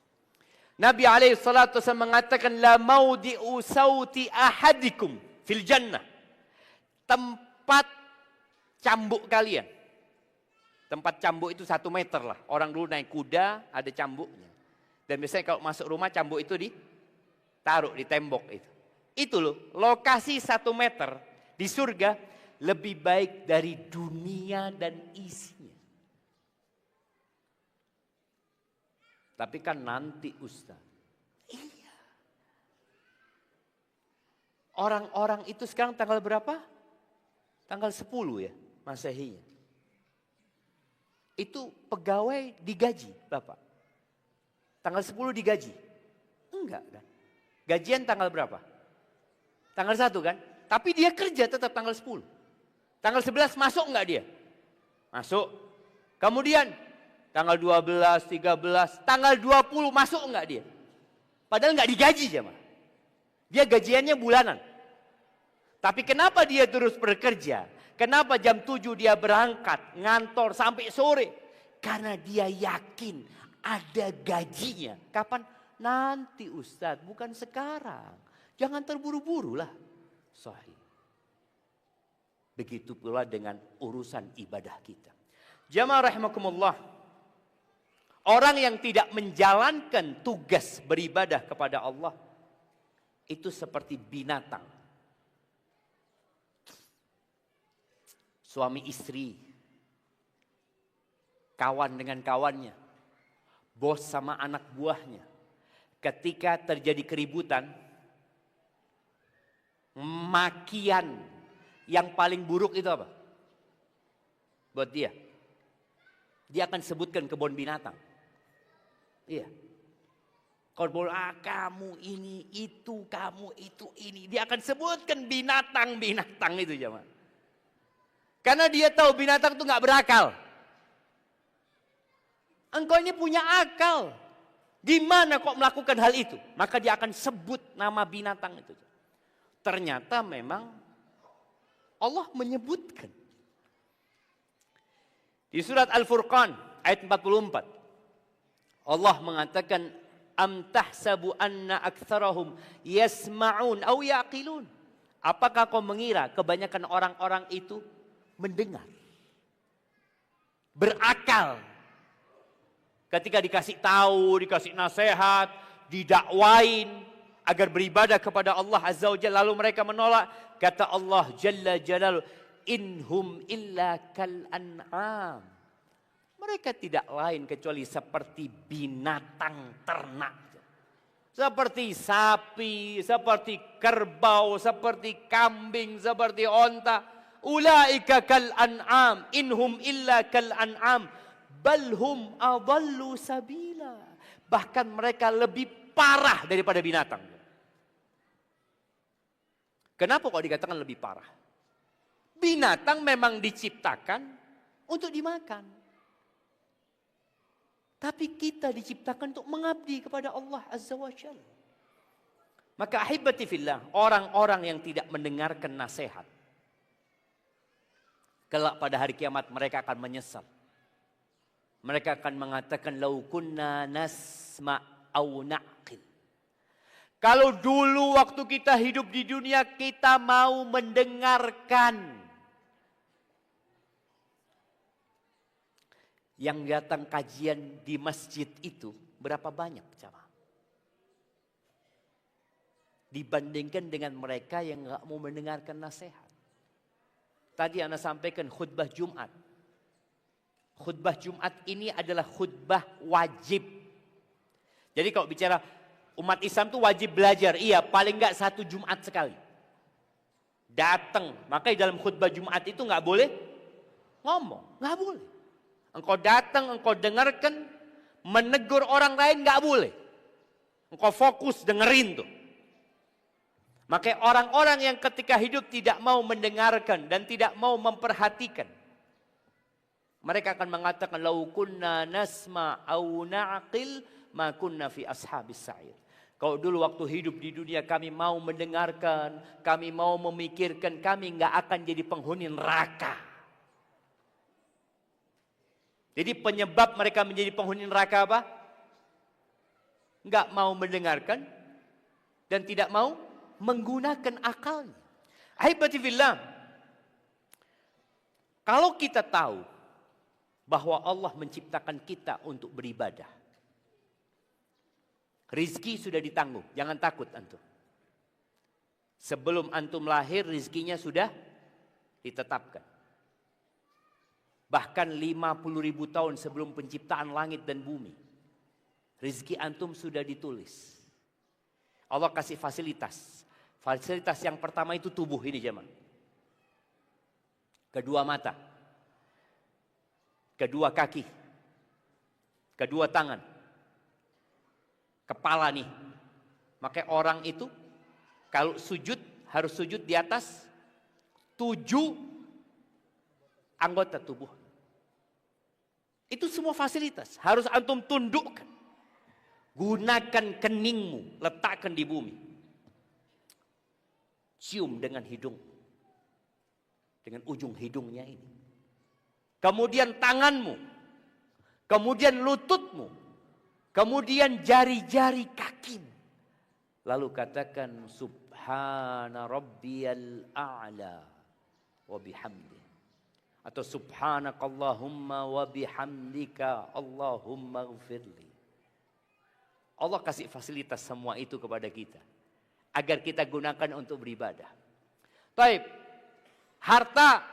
Nabi SAW mengatakan, la maudi'u sauti ahadikum fil jannah. Tempat cambuk kalian. Tempat cambuk itu 1 meter lah. Orang dulu naik kuda, ada cambuknya. Dan biasanya kalau masuk rumah, cambuk itu ditaruh di tembok itu. Itu loh, lokasi 1 meter di surga lebih baik dari dunia dan isinya. Tapi kan nanti Ustaz. Iya. Orang-orang itu sekarang tanggal berapa? Tanggal 10 ya, Masehinya. Itu pegawai digaji, Bapak. Tanggal 10 digaji. Enggak kan? Gajian tanggal berapa? Tanggal 1 kan? Tapi dia kerja tetap tanggal 10. Tanggal 11 masuk enggak dia? Masuk. Kemudian tanggal 12, 13, tanggal 20 masuk enggak dia? Padahal enggak digaji ya, Mas. Dia gajiannya bulanan. Tapi kenapa dia terus bekerja? Kenapa jam 7 dia berangkat, ngantor sampai sore? Karena dia yakin ada gajinya. Kapan? Nanti Ustadz, bukan sekarang. Jangan terburu-buru lah. Sahih. Begitu pula dengan urusan ibadah kita. Jamaah rahimakumullah. Orang yang tidak menjalankan tugas beribadah kepada Allah, itu seperti binatang. Suami istri, kawan dengan kawannya, bos sama anak buahnya. Ketika terjadi keributan, makian yang paling buruk itu apa? Buat dia. Dia akan sebutkan kebun binatang. Iya. Kalau kamu ini, itu, kamu itu, ini. Dia akan sebutkan binatang-binatang itu jemaah. Karena dia tahu binatang itu nggak berakal. Engkau ini punya akal. Gimana kok melakukan hal itu? Maka dia akan sebut nama binatang itu. Ternyata memang Allah menyebutkan. Di surat Al-Furqan ayat 44. Allah mengatakan, am tahsabu anna aktsarahum yasma'un aw yaqilun. Apakah kau mengira kebanyakan orang-orang itu mendengar, berakal? Ketika dikasih tahu, dikasih nasihat, didakwain agar beribadah kepada Allah Azza wa Jalla, lalu mereka menolak. Kata Allah Jalla Jalaluhu, inhum illa kal an'am. Mereka tidak lain kecuali seperti binatang ternak. Seperti sapi, seperti kerbau, seperti kambing, seperti onta. Ulaika kal an'am, inhum illa kal an'am, balhum adallu sabila. Bahkan mereka lebih parah daripada binatang. Kenapa kok dikatakan lebih parah? Binatang memang diciptakan untuk dimakan. Tapi kita diciptakan untuk mengabdi kepada Allah Azza wa Jalla. Maka ahibati fillah, orang-orang yang tidak mendengarkan nasihat, kelak pada hari kiamat mereka akan menyesal. Mereka akan mengatakan lau kunna nasma' au na'qil. Kalau dulu waktu kita hidup di dunia kita mau mendengarkan. Yang datang kajian di masjid itu berapa banyak jamaah? Dibandingkan dengan mereka yang enggak mau mendengarkan nasihat. Tadi Anda sampaikan khutbah Jumat. Khutbah Jumat ini adalah khutbah wajib. Jadi kalau bicara umat Islam itu wajib belajar. Iya, paling enggak 1 Jumat sekali. Datang. Makanya dalam khutbah Jumat itu enggak boleh ngomong. Enggak boleh. Engkau datang, engkau dengarkan, menegur orang lain enggak boleh. Engkau fokus dengerin tuh. Makanya orang-orang yang ketika hidup tidak mau mendengarkan dan tidak mau memperhatikan. Mereka akan mengatakan, lau kunna nasma' au na'qil ma kunna fi ashabis sa'ir. Kalau dulu waktu hidup di dunia kami mau mendengarkan, kami mau memikirkan, kami enggak akan jadi penghuni neraka. Jadi penyebab mereka menjadi penghuni neraka apa? Enggak mau mendengarkan dan tidak mau menggunakan akalnya. Ahibati fillah. Kalau kita tahu bahwa Allah menciptakan kita untuk beribadah. Rizki sudah ditanggung, jangan takut antum. Sebelum antum lahir rizkinya sudah ditetapkan. Bahkan 50.000 tahun sebelum penciptaan langit dan bumi. Rizki antum sudah ditulis. Allah kasih fasilitas. Fasilitas yang pertama itu tubuh ini jemaah. Kedua mata. Kedua kaki. Kedua tangan. Kepala nih. Makanya orang itu kalau sujud harus sujud di atas 7 anggota tubuh. Itu semua fasilitas. Harus antum tundukkan. Gunakan keningmu. Letakkan di bumi. Cium dengan hidung. Dengan ujung hidungnya ini. Kemudian tanganmu. Kemudian lututmu. Kemudian jari-jari kakimu. Lalu katakan subhana rabbiyal a'la wa bihamdi. Atau subhanakallahumma wa bihamdika Allahumma gfirli. Allah kasih fasilitas semua itu kepada kita. Agar kita gunakan untuk beribadah. Baik. Harta.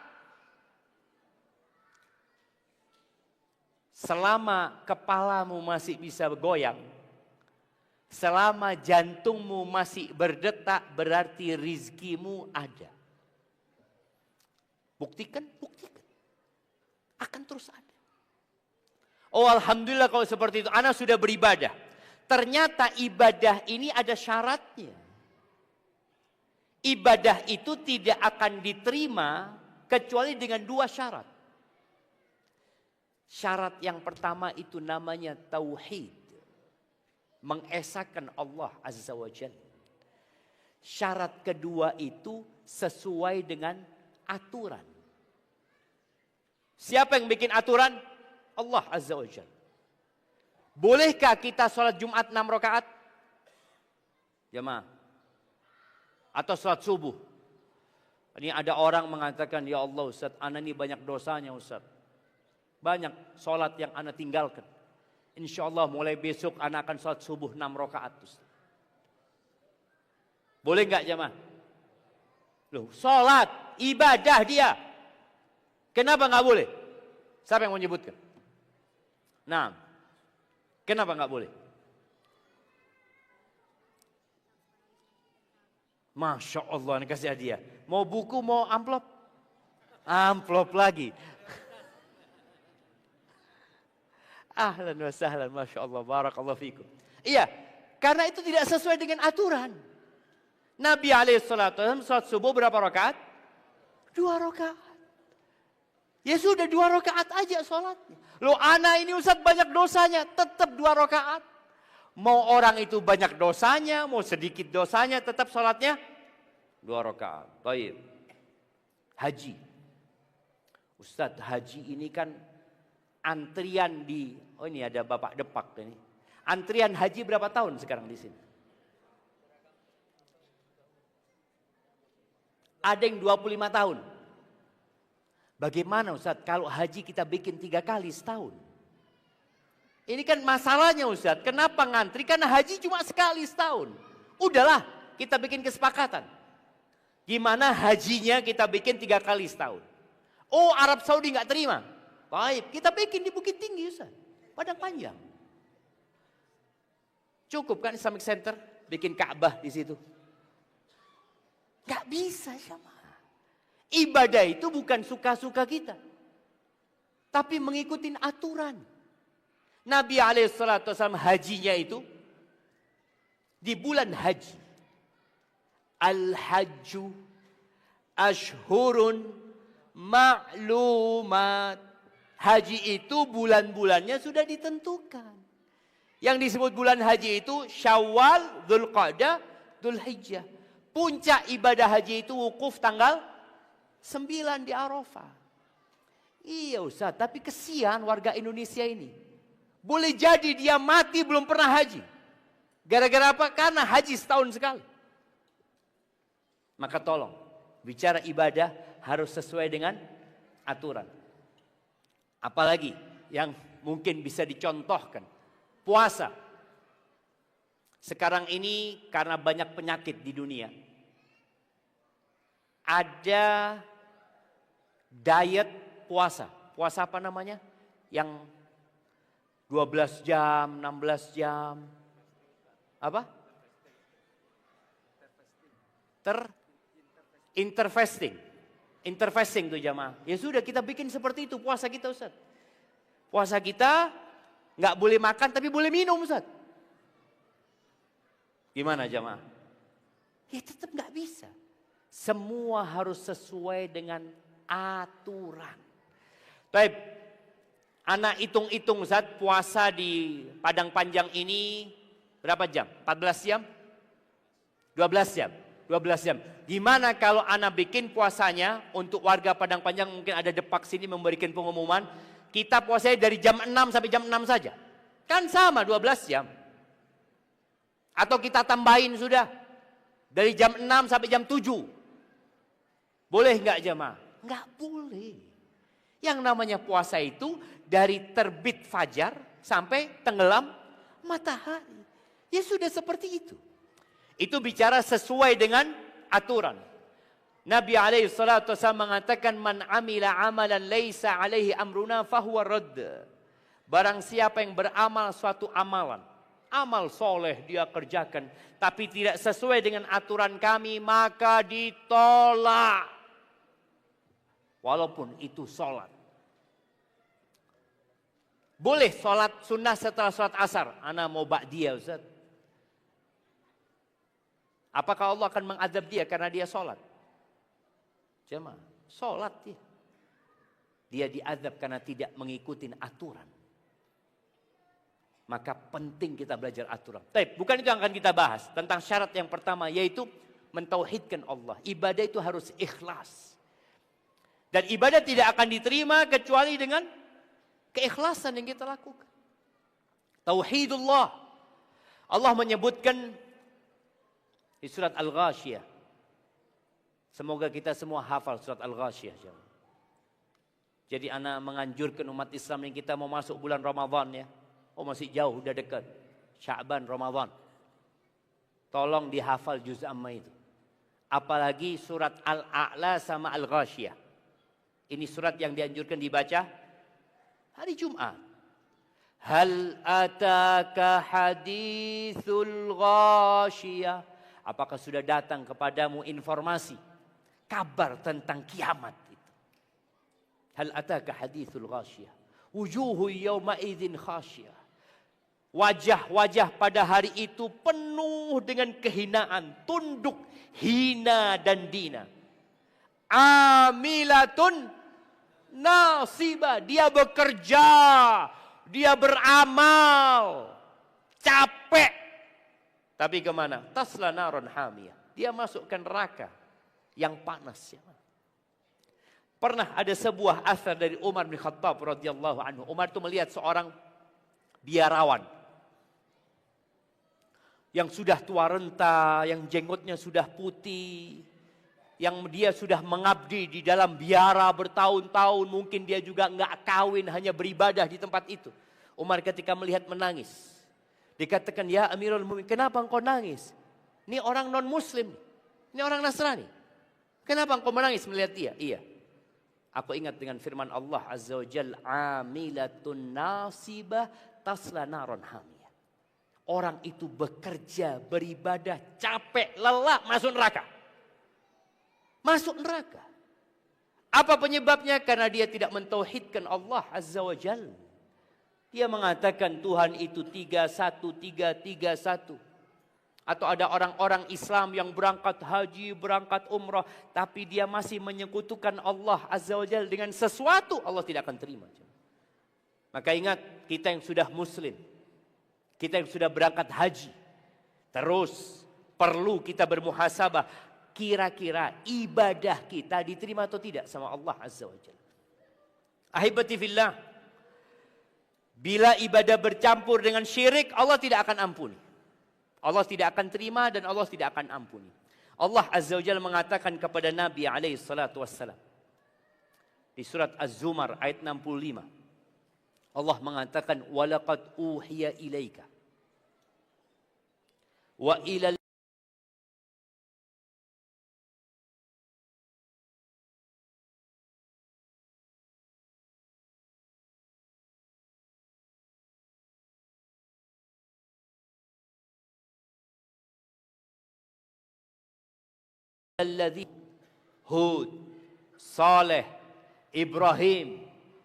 Selama kepalamu masih bisa goyang. Selama jantungmu masih berdetak berarti rizkimu ada. Buktikan, buktikan. Akan terus ada. Oh alhamdulillah kalau seperti itu. Ana sudah beribadah. Ternyata ibadah ini ada syaratnya. Ibadah itu tidak akan diterima kecuali dengan 2 syarat. Syarat yang pertama itu namanya tauhid. Mengesahkan Allah Azza wa Jalla. Syarat kedua itu sesuai dengan aturan. Siapa yang bikin aturan? Allah Azza wa Jalla. Bolehkah kita sholat Jumat 6 rakaat? Jemaah. Atau sholat subuh. Ini ada orang mengatakan, ya Allah Ustaz, ana ini banyak dosanya Ustaz. Banyak sholat yang ana tinggalkan. Insya Allah mulai besok ana akan sholat subuh 6 rakaat Ustaz. Boleh enggak jemaah? Loh, sholat, ibadah dia. Kenapa enggak boleh? Siapa yang menyebutkan? Nah, kenapa enggak boleh? Masya Allah, ini kasih hadiah. Mau buku, mau amplop? Amplop lagi. Ahlan wa sahlan, Masya Allah, barakallahu fikum. Iya, karena itu tidak sesuai dengan aturan. Nabi alaihissalam salat subuh berapa rakaat? 2 rakaat. Ya sudah 2 rakaat aja sholatnya. Loh anak ini Ustaz banyak dosanya, tetap 2 rakaat. Mau orang itu banyak dosanya, mau sedikit dosanya, tetap sholatnya 2 rakaat. Baik. Haji. Ustaz, haji ini kan antrian di, oh ini ada Bapak Depak ini. Antrian haji berapa tahun sekarang di sini? Ada yang 25 tahun. Bagaimana Ustaz kalau haji kita bikin 3 kali setahun? Ini kan masalahnya Ustaz. Kenapa ngantri? Karena haji cuma sekali setahun. Udahlah kita bikin kesepakatan. Gimana hajinya kita bikin 3 kali setahun. Oh Arab Saudi nggak terima. Baik kita bikin di Bukit Tinggi Ustaz. Padang Panjang. Cukup kan Islamic Center bikin Ka'bah di situ. Gak bisa sama. Ibadah itu bukan suka-suka kita. Tapi mengikuti aturan. Nabi SAW hajinya itu di bulan haji. Al-hajju ashhurun ma'lumat. Haji itu bulan-bulannya sudah ditentukan. Yang disebut bulan haji itu Syawal, Dzulqa'dah, Dzulhijjah. Puncak ibadah haji itu wukuf tanggal 9 di Arafah. Iya Ustaz, tapi kesian warga Indonesia ini. Boleh jadi dia mati belum pernah haji. Gara-gara apa? Karena haji setahun sekali. Maka tolong, bicara ibadah harus sesuai dengan aturan. Apalagi yang mungkin bisa dicontohkan. Puasa. Sekarang ini karena banyak penyakit di dunia. Ada diet puasa. Puasa apa namanya? Yang 12 jam, 16 jam. Apa? Interfasting. Interfasting tuh jamaah. Ya sudah kita bikin seperti itu puasa kita Ustaz. Puasa kita nggak boleh makan tapi boleh minum Ustaz. Gimana jamaah? Ya tetap nggak bisa. Semua harus sesuai dengan aturan. Baik, anak hitung-hitung Ustaz, puasa di Padang Panjang ini berapa jam? 14 jam? 12 jam? 12 jam. Gimana kalau anak bikin puasanya untuk warga Padang Panjang, mungkin ada Depak sini memberikan pengumuman, kita puasanya dari jam 6 sampai jam 6 saja. Kan sama 12 jam. Atau kita tambahin sudah dari jam 6 sampai jam 7. Boleh nggak jemaah? Nggak boleh. Yang namanya puasa itu dari terbit fajar sampai tenggelam matahari. Ya sudah seperti itu. Itu bicara sesuai dengan aturan. Nabi SAW mengatakan man amila amalan laisa alaihi amruna fahuwa radd. Barang siapa yang beramal suatu amalan, amal soleh dia kerjakan, tapi tidak sesuai dengan aturan kami, maka ditolak. Walaupun itu sholat. Boleh sholat sunnah setelah sholat asar. Ana mau ba'diyah Ustaz. Apakah Allah akan mengadab dia karena dia sholat? Jemaah, sholat dia. Dia diadab karena tidak mengikuti aturan. Maka penting kita belajar aturan. Tapi bukan itu yang akan kita bahas. Tentang syarat yang pertama yaitu mentauhidkan Allah. Ibadah itu harus ikhlas. Dan ibadah tidak akan diterima kecuali dengan keikhlasan yang kita lakukan. Tauhidullah. Allah menyebutkan di surat Al-Ghashiyah. Semoga kita semua hafal surat Al-Ghashiyah. Jadi ana menganjurkan umat Islam yang kita mau masuk bulan Ramadan ya. Oh masih jauh, udah dekat. Sya'ban, Ramadan. Tolong dihafal juz amma itu. Apalagi surat Al-A'la sama Al-Ghashiyah. Ini surat yang dianjurkan dibaca hari Jumat. Hal ataka hadithul ghashiyah. Apakah sudah datang kepadamu informasi, kabar tentang kiamat itu? Hal ataka hadithul ghashiyah. Wujuhu yawma idzin khasyah. Wajah-wajah pada hari itu penuh dengan kehinaan, tunduk, hina dan dina. Amilatun nasibah, dia bekerja, dia beramal, capek. Tapi kemana? Tasla naron hamiyah. Dia masukkan neraka yang panas. Pernah ada sebuah asar dari Umar bin Khattab radhiyallahu anhu. Umar itu melihat seorang biarawan yang sudah tua renta, yang jenggotnya sudah putih, yang dia sudah mengabdi di dalam biara bertahun-tahun, mungkin dia juga enggak kawin, hanya beribadah di tempat itu. Umar ketika melihat menangis. Dikatakan, ya Amirul Mu'minin, kenapa engkau nangis? Ini orang non muslim, ini orang Nasrani. Kenapa engkau menangis melihat dia? Iya. Aku ingat dengan firman Allah Azza wa Jalla, amilatun nasibah tasla naron hamiyah. Orang itu bekerja, beribadah, capek, lelah, masuk neraka. Masuk neraka. Apa penyebabnya? Karena dia tidak mentauhidkan Allah Azza wa Jalla. Dia mengatakan Tuhan itu 3-1-3-3-1. Atau ada orang-orang Islam yang berangkat haji, berangkat umrah, tapi dia masih menyekutukan Allah Azza wa Jalla dengan sesuatu, Allah tidak akan terima. Maka ingat, kita yang sudah muslim, kita yang sudah berangkat haji, terus perlu kita bermuhasabah, kira-kira ibadah kita diterima atau tidak sama Allah Azza wa Jalla. Ahibati fillah, bila ibadah bercampur dengan syirik, Allah tidak akan ampuni. Allah tidak akan terima dan Allah tidak akan ampuni. Allah Azza wa Jalla mengatakan kepada Nabi alaihi salatu wassalam di surat Az-Zumar ayat 65. Allah mengatakan walaqad uhiya ilaika wa ila alladzi Hud, Saleh, Ibrahim,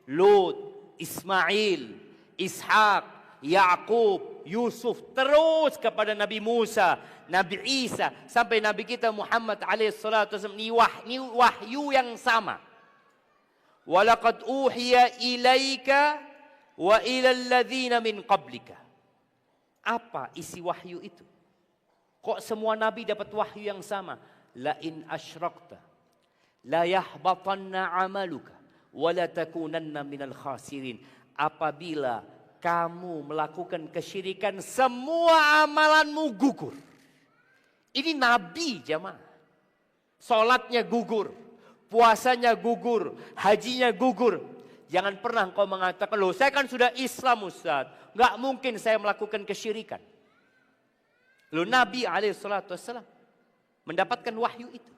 Lut, Ismail, Ishaq, Yaqub, Yusuf, terus kepada Nabi Musa, Nabi Isa, sampai Nabi kita Muhammad alaihissalam. Ini wahyu yang sama. Walaqad uhiya ilaika wa ilal ladzina min qablika. Apa isi wahyu itu? Kok semua nabi dapat wahyu yang sama? La in asyrakta la yahbatanna amaluka wa la takunanna minal khasirin. Apabila kamu melakukan kesyirikan, semua amalanmu gugur. Ini nabi jamaah. Salatnya gugur, puasanya gugur, hajinya gugur. Jangan pernah engkau mengatakan, loh saya kan sudah Islam Ustaz, enggak mungkin saya melakukan kesyirikan. Loh Nabi alaihissalam mendapatkan wahyu itu.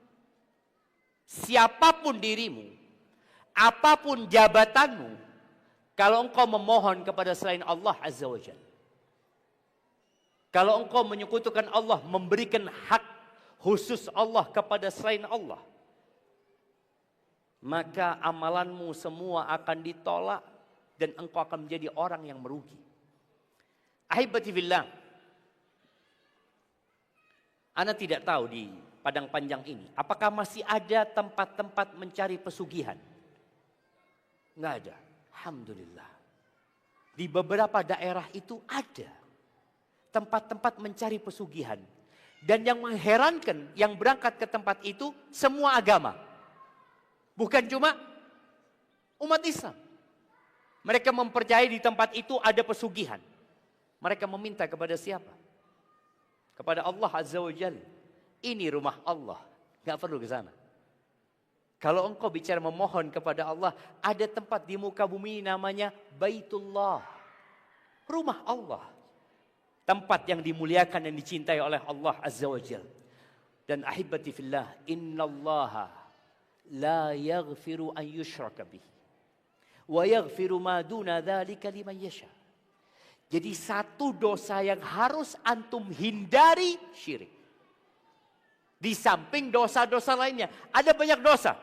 Siapapun dirimu, apapun jabatanmu, kalau engkau memohon kepada selain Allah Azza wa Jalla, kalau engkau menyekutukan Allah, memberikan hak khusus Allah kepada selain Allah, maka amalanmu semua akan ditolak dan engkau akan menjadi orang yang merugi. Ahibati fillah, Ana tidak tahu di Padang Panjang ini, apakah masih ada tempat-tempat mencari pesugihan? Enggak ada. Alhamdulillah. Di beberapa daerah itu ada tempat-tempat mencari pesugihan. Dan yang mengherankan, yang berangkat ke tempat itu semua agama. Bukan cuma umat Islam. Mereka mempercayai di tempat itu ada pesugihan. Mereka meminta kepada siapa? Kepada Allah Azza wa Jalla. Ini rumah Allah, nggak perlu ke sana. Kalau engkau bicara memohon kepada Allah, ada tempat di muka bumi namanya Baitullah, rumah Allah, tempat yang dimuliakan dan dicintai oleh Allah Azza wa Jalla. Dan ahibati fillah, innallaha la yaghfiru an yushraka bihi wa yaghfiru ma duna dzalika liman yasha. Jadi satu dosa yang harus antum hindari, syirik. Di samping dosa-dosa lainnya, ada banyak dosa.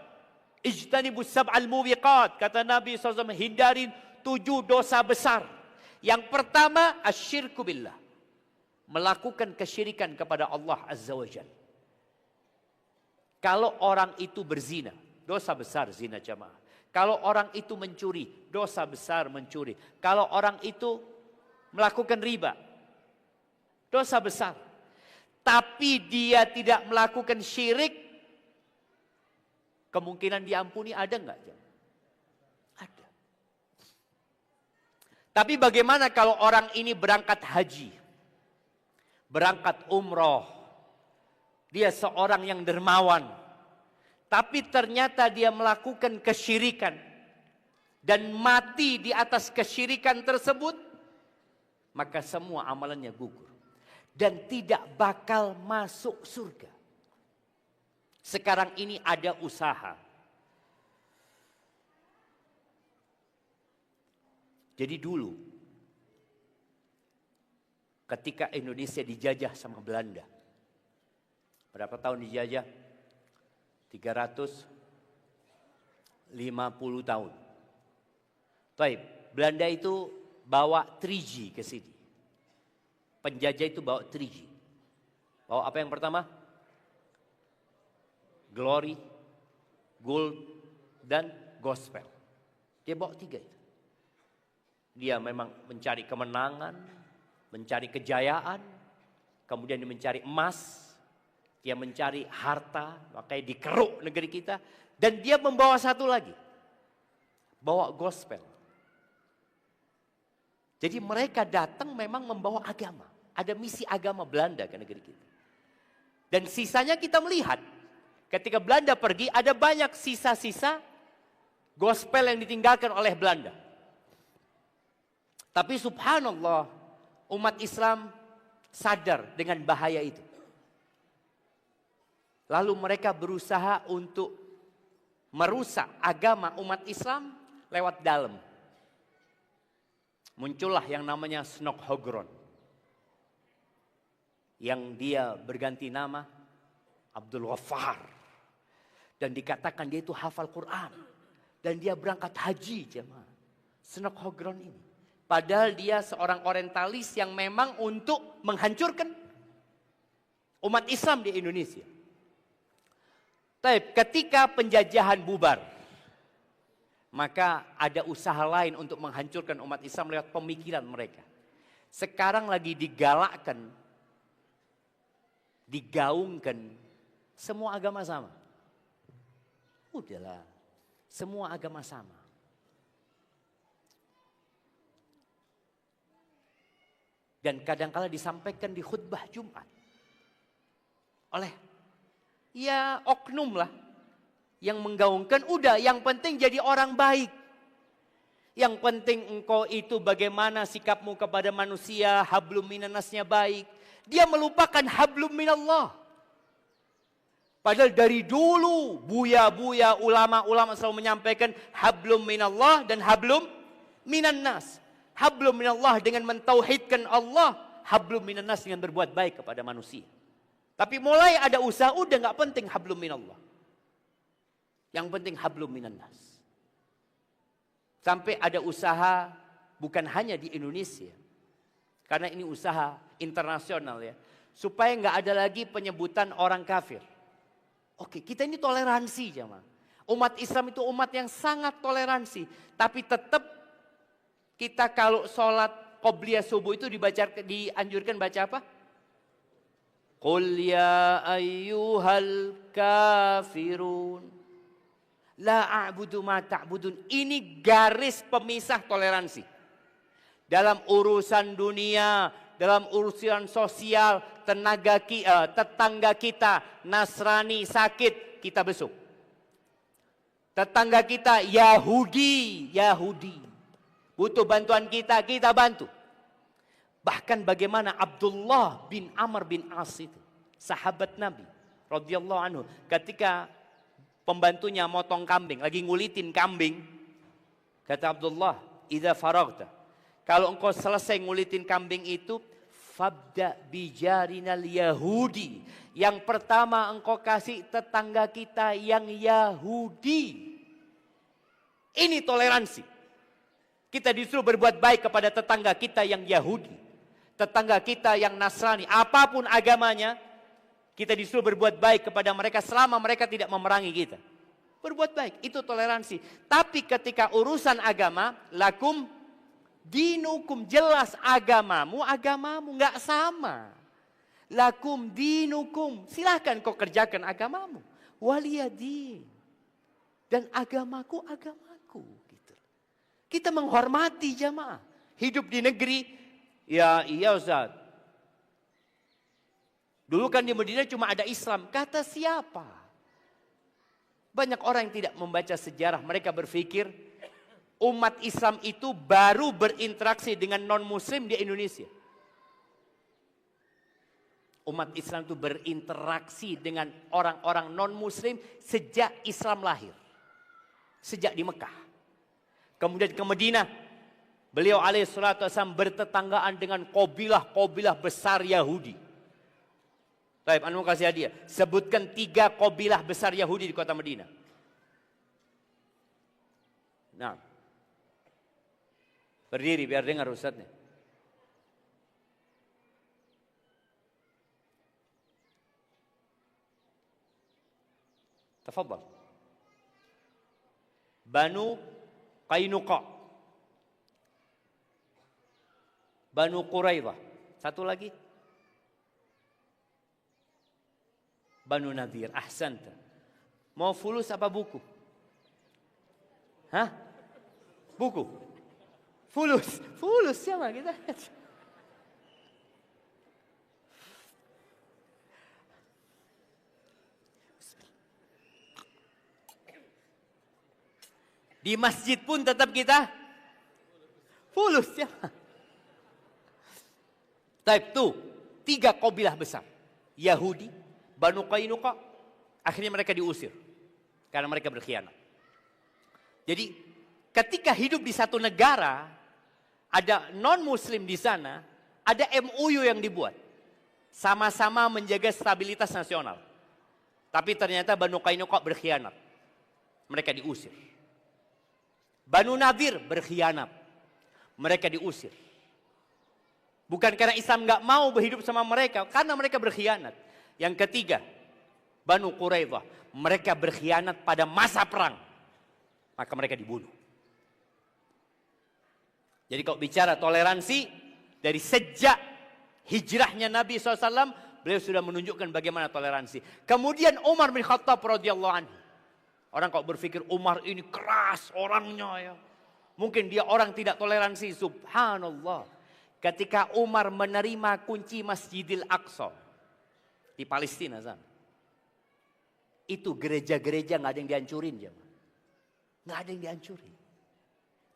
Ijtanibus sab'al mubiqat, kata Nabi SAW, hindari 7 dosa besar. Yang pertama, asyirku billah. Melakukan kesyirikan kepada Allah Azza wa Jalla. Kalau orang itu berzina, dosa besar zina jamaah. Kalau orang itu mencuri, dosa besar mencuri. Kalau orang itu melakukan riba, dosa besar. Tapi dia tidak melakukan syirik, kemungkinan diampuni ada enggak? Ada. Tapi bagaimana kalau orang ini berangkat haji, berangkat umroh, dia seorang yang dermawan, tapi ternyata dia melakukan kesyirikan dan mati di atas kesyirikan tersebut, maka semua amalannya gugur dan tidak bakal masuk surga. Sekarang ini ada usaha. Jadi dulu ketika Indonesia dijajah sama Belanda, berapa tahun dijajah? 350 tahun. Baik, Belanda itu bawa 3G ke sini. Penjajah itu bawa 3G. Bawa apa yang pertama? Glory, gold, dan gospel. Dia bawa 3 itu. Dia memang mencari kemenangan, mencari kejayaan, kemudian dia mencari emas, dia mencari harta, makanya dikeruk negeri kita. Dan dia membawa satu lagi, bawa gospel. Jadi mereka datang memang membawa agama. Ada misi agama Belanda ke negeri kita. Dan sisanya kita melihat, ketika Belanda pergi ada banyak sisa-sisa gospel yang ditinggalkan oleh Belanda. Tapi subhanallah, umat Islam sadar dengan bahaya itu. Lalu mereka berusaha untuk merusak agama umat Islam lewat dalam. Muncullah yang namanya Snok-Hogron. Yang dia berganti nama Abdul Ghaffar. Dan dikatakan dia itu hafal Quran. Dan dia berangkat haji jemaah. Snok-Hogron ini. Padahal dia seorang orientalis yang memang untuk menghancurkan umat Islam di Indonesia. Tapi ketika penjajahan bubar, maka ada usaha lain untuk menghancurkan umat Islam lewat pemikiran mereka. Sekarang lagi digalakkan, digaungkan, semua agama sama. Udahlah, semua agama sama. Dan kadang-kala disampaikan di khutbah Jumat oleh ya oknum lah yang menggaungkan, udah yang penting jadi orang baik. Yang penting engkau itu bagaimana sikapmu kepada manusia, hablum minannasnya baik. Dia melupakan hablum minallah. Padahal dari dulu buya-buya ulama-ulama selalu menyampaikan hablum minallah dan hablum minannas. Hablum minallah dengan mentauhidkan Allah, hablum minannas dengan berbuat baik kepada manusia. Tapi mulai ada usaha, udah gak penting hablum minallah. Yang penting hablum minannas. Sampai ada usaha bukan hanya di Indonesia. Karena ini usaha internasional ya. Supaya gak ada lagi penyebutan orang kafir. Oke, kita ini toleransi jemaah. Umat Islam itu umat yang sangat toleransi. Tapi tetap kita kalau sholat qobliyah subuh itu dianjurkan baca apa? Qul ya ayyuhal kafirun la a'budu ma ta'budun. Ini garis pemisah toleransi. Dalam urusan dunia, dalam urusan sosial, tetangga kita Nasrani sakit, kita besuk. Tetangga kita Yahudi butuh bantuan kita bantu. Bahkan bagaimana Abdullah bin Amr bin As itu, sahabat Nabi radhiyallahu anhu, ketika pembantunya motong kambing, lagi ngulitin kambing, kata Abdullah, "Idza faragta," kalau engkau selesai ngulitin kambing itu, "fabda bijarinal Yahudi." Yang pertama engkau kasih tetangga kita yang Yahudi. Ini toleransi. Kita disuruh berbuat baik kepada tetangga kita yang Yahudi, tetangga kita yang Nasrani, apapun agamanya, kita disuruh berbuat baik kepada mereka selama mereka tidak memerangi kita. Berbuat baik, itu toleransi. Tapi ketika urusan agama, lakum dinukum, jelas agamamu nggak sama. Lakum dinukum, silahkan kau kerjakan agamamu. Waliyadin, dan agamaku. Gitu. Kita menghormati jamaah. Hidup di negeri, ya iya Ustaz. Dulu kan di Madinah cuma ada Islam. Kata siapa? Banyak orang yang tidak membaca sejarah. Mereka berpikir umat Islam itu baru berinteraksi dengan non-muslim di Indonesia. Umat Islam itu berinteraksi dengan orang-orang non-muslim sejak Islam lahir. Sejak di Mekah. Kemudian ke Madinah. Beliau alaihissalatu wassalam bertetanggaan dengan kabilah-kabilah besar Yahudi. Baik, anu mau kasih hadiah. Sebutkan 3 kabilah besar Yahudi di kota Madinah. Nah. Berdiri biar dengar ustadznya. Tafadhal. Banu Qainuqa. Banu Quraidah. Satu lagi. Banu Nadir. Ahsanta. Mau fulus apa buku? Hah? Buku? Fulus. Fulus siapa kita? Di masjid pun tetap kita fulus ya. Type 2, 3 kabilah besar. Yahudi, Banu Qainuqa, akhirnya mereka diusir. Karena mereka berkhianat. Jadi ketika hidup di satu negara, ada non-muslim di sana, ada MOU yang dibuat. Sama-sama menjaga stabilitas nasional. Tapi ternyata Banu Qainuqa berkhianat. Mereka diusir. Banu Nadir berkhianat. Mereka diusir. Bukan karena Islam nggak mau berhidup sama mereka, karena mereka berkhianat. Yang ketiga, Banu Quraidah. Mereka berkhianat pada masa perang. Maka mereka dibunuh. Jadi kalau bicara toleransi, dari sejak hijrahnya Nabi SAW, beliau sudah menunjukkan bagaimana toleransi. Kemudian Umar bin Khattab radhiyallahu anhu. Orang kalau berpikir Umar ini keras orangnya ya. Mungkin dia orang tidak toleransi. Subhanallah. Ketika Umar menerima kunci Masjidil Aqsa di Palestina sana. Itu gereja-gereja nggak ada yang dihancurin. Nggak ada yang dihancurin.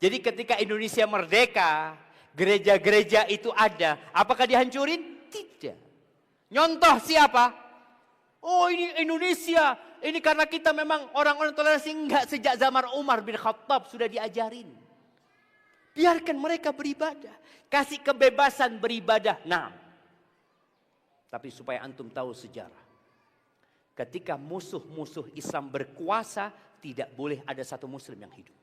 Jadi ketika Indonesia merdeka, gereja-gereja itu ada. Apakah dihancurin? Tidak. Nyontoh siapa? Oh ini Indonesia. Ini karena kita memang orang-orang toleransi. Enggak, sejak zaman Umar bin Khattab sudah diajarin. Biarkan mereka beribadah. Kasih kebebasan beribadah. Nah. Tapi supaya antum tahu sejarah. Ketika musuh-musuh Islam berkuasa, tidak boleh ada satu muslim yang hidup.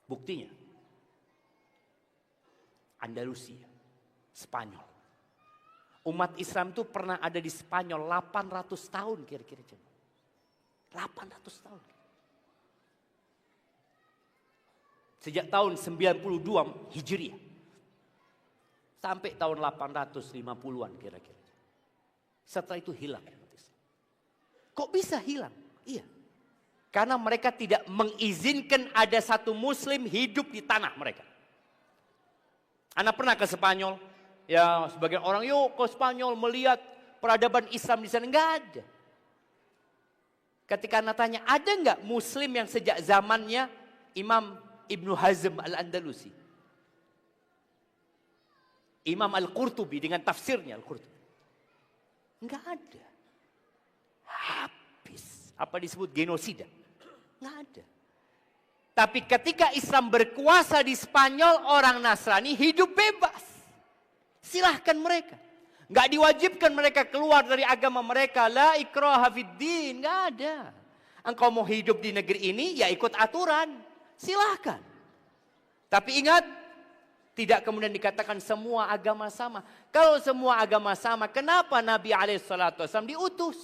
Buktinya. Andalusia. Spanyol. Umat Islam itu pernah ada di Spanyol 800 tahun kira-kira. 800 tahun. Sejak tahun 92 Hijriah. Sampai tahun 850-an kira-kira. Setelah itu hilang. Kok bisa hilang? Iya. Karena mereka tidak mengizinkan ada satu muslim hidup di tanah mereka. Anak pernah ke Spanyol. Ya sebagian orang yuk ke Spanyol melihat peradaban Islam di sana. Enggak ada. Ketika anak tanya, ada enggak muslim yang sejak zamannya Imam Ibnu Hazm Al-Andalusi? Imam Al-Qurtubi dengan tafsirnya Al-Qurtubi. Enggak ada. Habis. Apa disebut genosida? Enggak ada. Tapi ketika Islam berkuasa di Spanyol, orang Nasrani hidup bebas. Silahkan mereka. Enggak diwajibkan mereka keluar dari agama mereka. La ikraha fiddin. Enggak ada. Engkau mau hidup di negeri ini, ya ikut aturan. Silahkan. Tapi ingat, tidak kemudian dikatakan semua agama sama. Kalau semua agama sama, kenapa Nabi SAW diutus?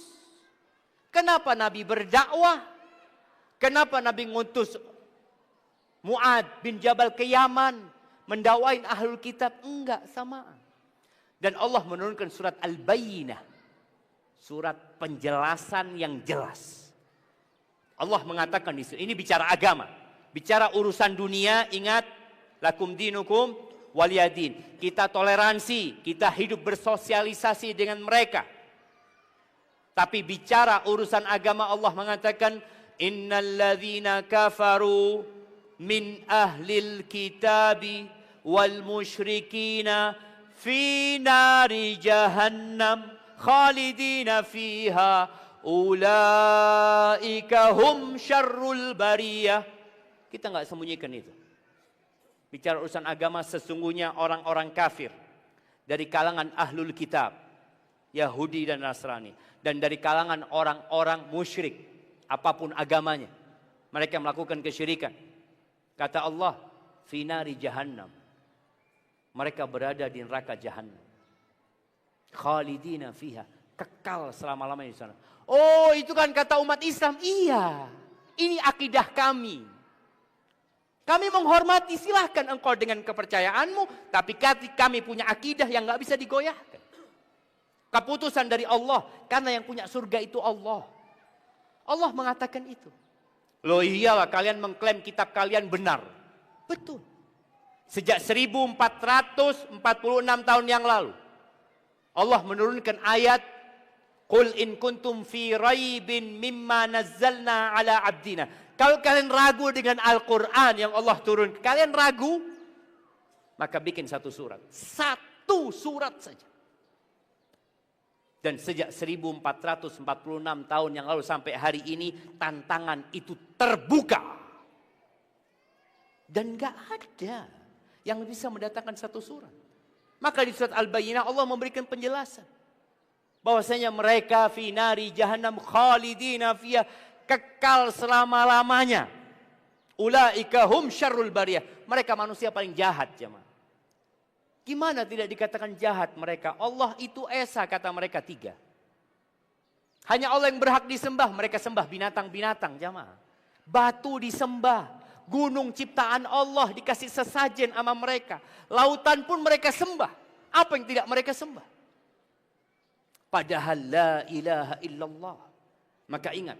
Kenapa Nabi berdakwah? Kenapa Nabi ngutus Mu'ad bin Jabal ke Yaman, mendakwain ahlul kitab? Enggak, samaan. Dan Allah menurunkan surat Al-Bayyinah. Surat penjelasan yang jelas. Allah mengatakan di sini, ini bicara agama. Bicara urusan dunia, ingat, lakum dinukum waliyadin. Kita toleransi, kita hidup bersosialisasi dengan mereka. Tapi bicara urusan agama, Allah mengatakan, innalladzina kafaru min ahlil kitabi wal musyrikina fi nari jahannam khalidina fiha ulaika hum syarrul bariyah. Kita nggak sembunyikan itu. Bicara urusan agama, sesungguhnya orang-orang kafir dari kalangan ahlul kitab, Yahudi dan Nasrani, dan dari kalangan orang-orang musyrik, apapun agamanya, mereka melakukan kesyirikan. Kata Allah, finari jahannam. Mereka berada di neraka jahannam. Khalidina fiha, kekal selama-lamanya di sana. Oh, itu kan kata umat Islam. Iya, ini akidah kami. Kami menghormati, silahkan engkau dengan kepercayaanmu, tapi kami punya akidah yang gak bisa digoyahkan. Keputusan dari Allah, karena yang punya surga itu Allah. Allah mengatakan itu. Loh iyalah, kalian mengklaim kitab kalian benar. Betul. Sejak 1446 tahun yang lalu, Allah menurunkan ayat, Qul in kuntum fi raibin mimma nazzalna ala abdina. Kalau kalian ragu dengan Al-Quran yang Allah turun, kalian ragu, maka bikin satu surat. Satu surat saja. Dan sejak 1446 tahun yang lalu sampai hari ini, tantangan itu terbuka. Dan gak ada yang bisa mendatangkan satu surat. Maka di surat Al-Bayyinah Allah memberikan penjelasan. Bahwasanya mereka fi nari jahannam khalidina fiha, kekal selama-lamanya. Ulaika hum syarrul bariyah. Mereka manusia paling jahat, jemaah. Gimana tidak dikatakan jahat mereka? Allah itu esa, kata mereka 3. Hanya Allah yang berhak disembah, mereka sembah binatang-binatang, jemaah. Batu disembah, gunung ciptaan Allah dikasih sesajen sama mereka. Lautan pun mereka sembah. Apa yang tidak mereka sembah? Padahal la ilaha illallah. Maka ingat,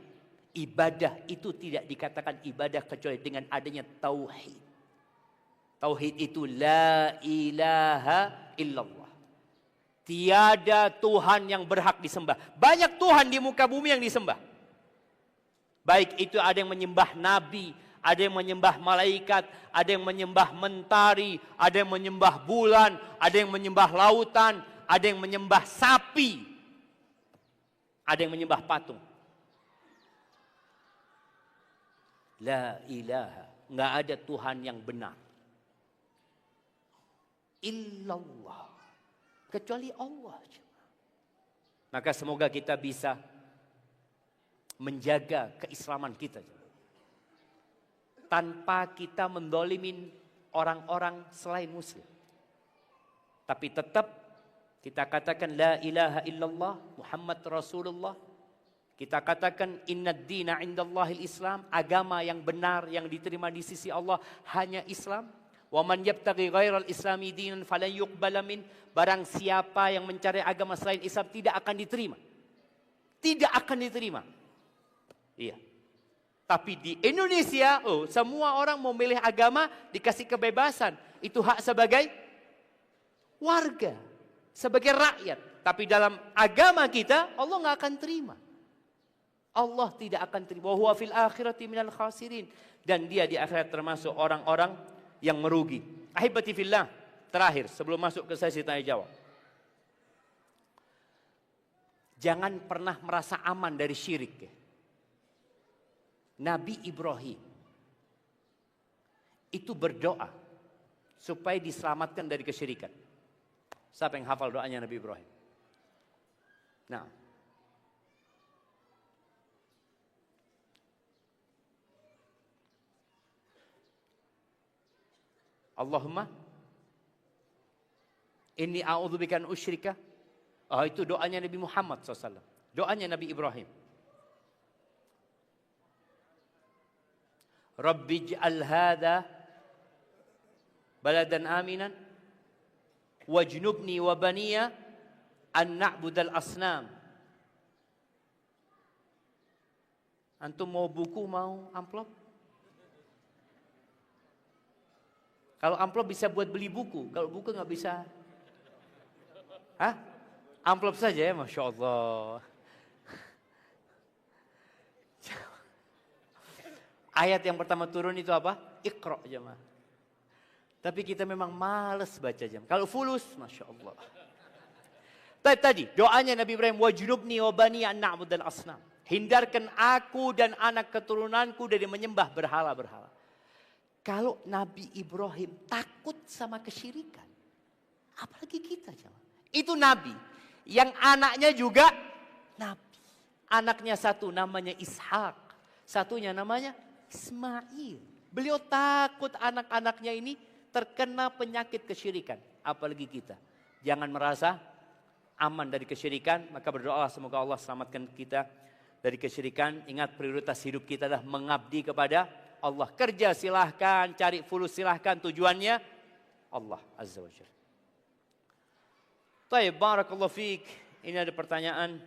ibadah itu tidak dikatakan ibadah kecuali dengan adanya tauhid. Tauhid itu la ilaha illallah. Tiada Tuhan yang berhak disembah. Banyak Tuhan di muka bumi yang disembah. Baik itu ada yang menyembah nabi, ada yang menyembah malaikat, ada yang menyembah mentari, ada yang menyembah bulan, ada yang menyembah lautan, ada yang menyembah sapi, ada yang menyembah patung. La ilaha, nggak ada Tuhan yang benar illallah, kecuali Allah. Maka semoga kita bisa menjaga keislaman kita tanpa kita mendolimin orang-orang selain muslim. Tapi tetap kita katakan la ilaha illallah Muhammad Rasulullah. Kita katakan innad dina indallahil Islam, agama yang benar yang diterima di sisi Allah hanya Islam. Wa man yabtaghi ghairal islami dinan falan yuqbala min. Barang siapa yang mencari agama selain Islam tidak akan diterima. Tidak akan diterima. Iya. Tapi di Indonesia, semua orang mau milih agama dikasih kebebasan. Itu hak sebagai warga, sebagai rakyat. Tapi dalam agama kita Allah nggak akan terima. Allah tidak akan terima. Wa huwa fil akhirati minal khasirin. Dan dia di akhirat termasuk orang-orang yang merugi. Ahibati fillah, terakhir sebelum masuk ke sesi tanya jawab. Jangan pernah merasa aman dari syirik. Nabi Ibrahim itu berdoa supaya diselamatkan dari kesyirikan. Siapa yang hafal doanya Nabi Ibrahim? Nah, Allahumma inni a'udzubika an usyrika. Itu doanya Nabi Muhammad SAW. Doanya Nabi Ibrahim. Rabbi ij'al hadha baladan aminan wajnubni wa baniya an na'budal asnam. Antum mau buku, mau amplop? Kalau amplop bisa buat beli buku, kalau buku nggak bisa. Hah? Amplop saja ya, Masya Allah. Ayat yang pertama turun itu apa? Iqra jemaah. Tapi kita memang malas baca jam. Kalau fulus, Masya Allah. Tadi doanya Nabi Ibrahim, wajnubni wa bani an na'budal asnam. Hindarkan aku dan anak keturunanku dari menyembah berhala-berhala. Kalau Nabi Ibrahim takut sama kesyirikan, apalagi kita jemaah. Itu Nabi. Yang anaknya juga Nabi. Anaknya satu namanya Ishak. Satunya namanya Ismail. Beliau takut anak-anaknya ini terkena penyakit kesyirikan. Apalagi kita. Jangan merasa aman dari kesyirikan. Maka berdoa semoga Allah selamatkan kita dari kesyirikan. Ingat prioritas hidup kita adalah mengabdi kepada Allah. Kerja silahkan, cari fulus silahkan. Tujuannya Allah Azza wa Jalla. Baik, barakallahu fiik. Ini ada pertanyaan.